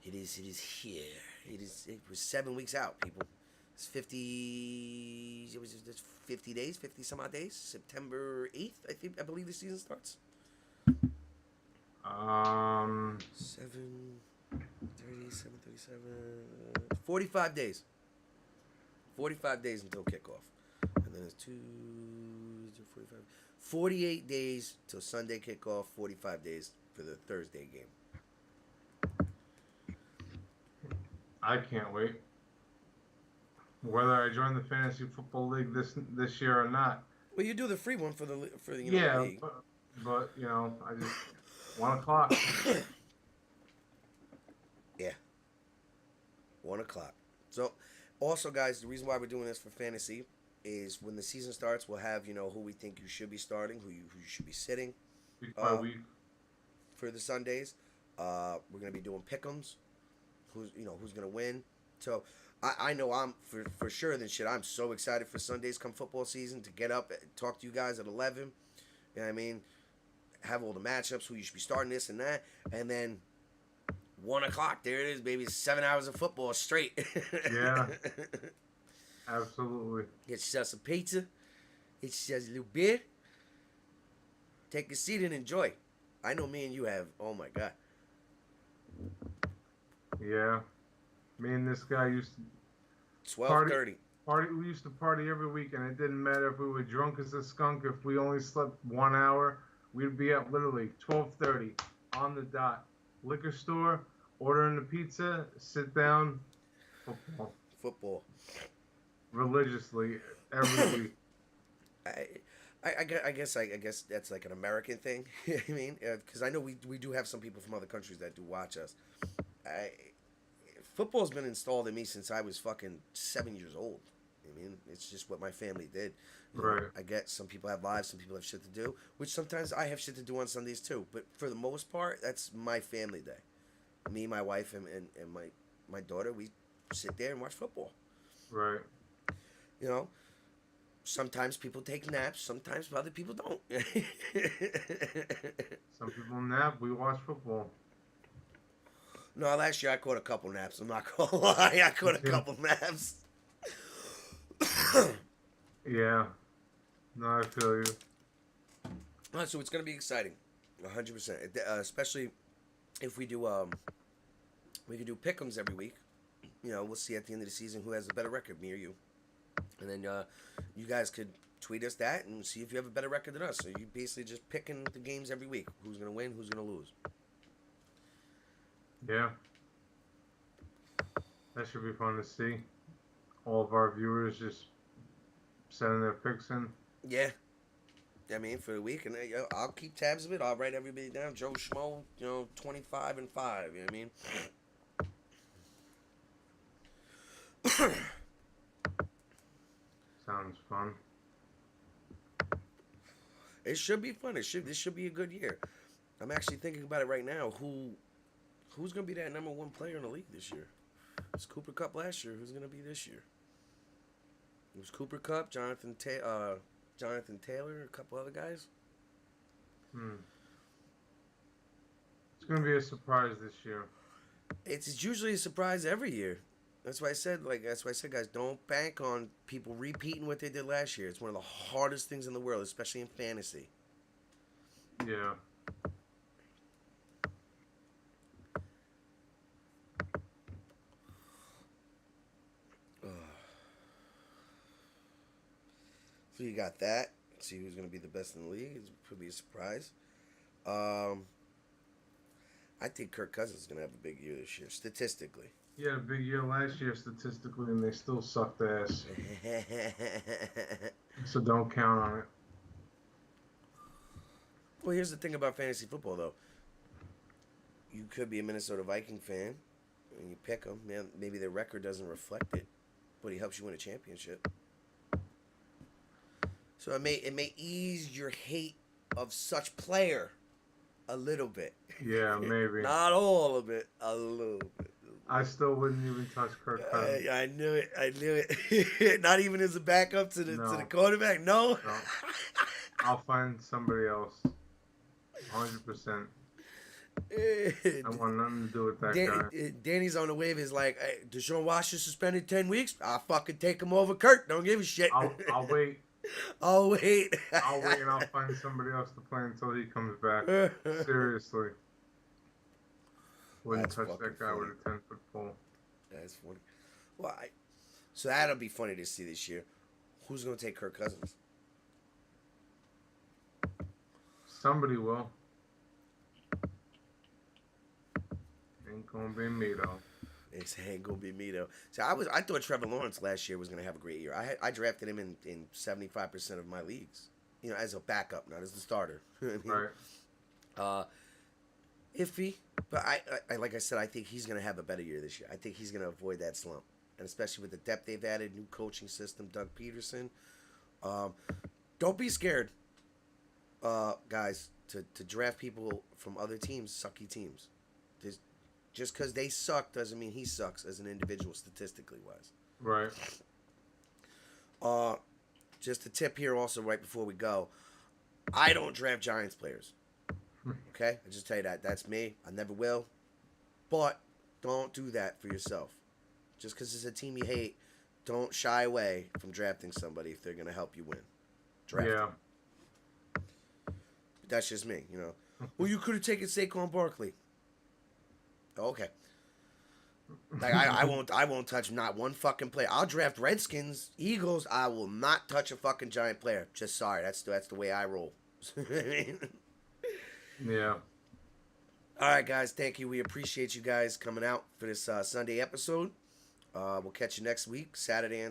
It is here. It was 7 weeks out, people. It's 50. It was just 50 days, 50 some odd days. September 8th, I believe the season starts. 7:37. 45 days. 45 days until kickoff. And then it's 45. 48 days till Sunday kickoff, 45 days for the Thursday game. I can't wait. Whether I join the fantasy football league this year or not. Well, you do the free one for the league. But you know, I just 1:00. Yeah. 1:00. So, also, guys, the reason why we're doing this for fantasy is when the season starts, we'll have, you know, who we think you should be starting, who you should be sitting Week by week. for the Sundays. We're gonna be doing pick'ems. Who's gonna win. So I know I'm for sure. Then shit, I'm so excited for Sundays come football season to get up and talk to you guys at 11. You know what I mean? Have all the matchups, who you should be starting this and that, and then 1:00. There it is, baby. 7 hours of football straight. Yeah. Absolutely. Get yourself some pizza. Get yourself a little beer. Take a seat and enjoy. I know me and you have. Oh my god. Yeah. Me and this guy used to 12:30. We used to party every week, and it didn't matter if we were drunk as a skunk. If we only slept 1 hour, we'd be up literally 12:30 on the dot, liquor store ordering the pizza, sit down, football. Football. Religiously every week. I guess that's like an American thing. You know what I mean, because I know we do have some people from other countries that do watch us. I, Football's been installed in me since I was fucking 7 years old. I mean, it's just what my family did. You know, Right. I get some people have lives, some people have shit to do, which sometimes I have shit to do on Sundays too. But for the most part, that's my family day. Me, my wife, and my daughter, we sit there and watch football. Right. You know, sometimes people take naps, sometimes other people don't. Some people nap. We watch football. No, last year I caught a couple naps. I'm not gonna lie, I caught a Yeah. couple naps. Yeah. No, I feel you. So it's gonna be exciting, 100%. Especially if we do we can do pick'ems every week. You know, we'll see at the end of the season who has a better record, me or you. And then you guys could tweet us that and see if you have a better record than us. So you basically just picking the games every week. Who's gonna win? Who's gonna lose? Yeah. That should be fun to see. All of our viewers just sending their picks in. Yeah. I mean, for the week, and I'll keep tabs of it. I'll write everybody down. Joe Schmo, 25-5. You know what I mean? Sounds fun. It should be fun. This should be a good year. I'm actually thinking about it right now. Who's gonna be that number one player in the league this year? It was Cooper Cup last year. Who's gonna be this year? It was Cooper Cup, Jonathan Taylor, a couple other guys. It's gonna be a surprise this year. It's usually a surprise every year. That's why I said, guys, don't bank on people repeating what they did last year. It's one of the hardest things in the world, especially in fantasy. Yeah. So you got that. See who's going to be the best in the league. It could be a surprise. I think Kirk Cousins is going to have a big year this year, statistically. He had a big year last year statistically, and they still sucked ass. So don't count on it. Well, here's the thing about fantasy football, though. You could be a Minnesota Viking fan, and you pick them. Man, maybe their record doesn't reflect it, but he helps you win a championship. So it may ease your hate of such player a little bit. Yeah, maybe. Not all of it, a little bit. I still wouldn't even touch Kirk Cousins. I knew it. Not even as a backup to the quarterback. No. No. I'll find somebody else. 100%. I want nothing to do with that guy. Danny's on the wave. Is like, hey, Deshaun Watson suspended 10 weeks. I'll fucking take him over Kurt. Don't give a shit. I'll wait. I'll wait. I'll wait and I'll find somebody else to play until he comes back. Seriously. Wouldn't That's touch fucking that guy funny. with a 10-foot pole. That's funny. Well, so that'll be funny to see this year. Who's going to take Kirk Cousins? Somebody will. Ain't gonna be me though. It ain't gonna be me though. So I thought Trevor Lawrence last year was gonna have a great year. I drafted him in 75% of my leagues. As a backup, not as the starter. Right. Iffy, but I like I said, I think he's gonna have a better year this year. I think he's gonna avoid that slump, and especially with the depth they've added, new coaching system, Doug Peterson. Don't be scared, guys, to draft people from other teams, sucky teams. Just because they suck doesn't mean he sucks as an individual, statistically wise. Right. Just a tip here also right before we go. I don't draft Giants players. Okay? I just tell you that. That's me. I never will. But don't do that for yourself. Just because it's a team you hate, don't shy away from drafting somebody if they're going to help you win. Draft Yeah. them. That's just me, Well, you could have taken Saquon Barkley. Okay. Like I won't touch not one fucking player. I'll draft Redskins, Eagles. I will not touch a fucking Giant player. Just sorry, that's the way I roll. Yeah. All right, guys. Thank you. We appreciate you guys coming out for this Sunday episode. We'll catch you next week, Saturday and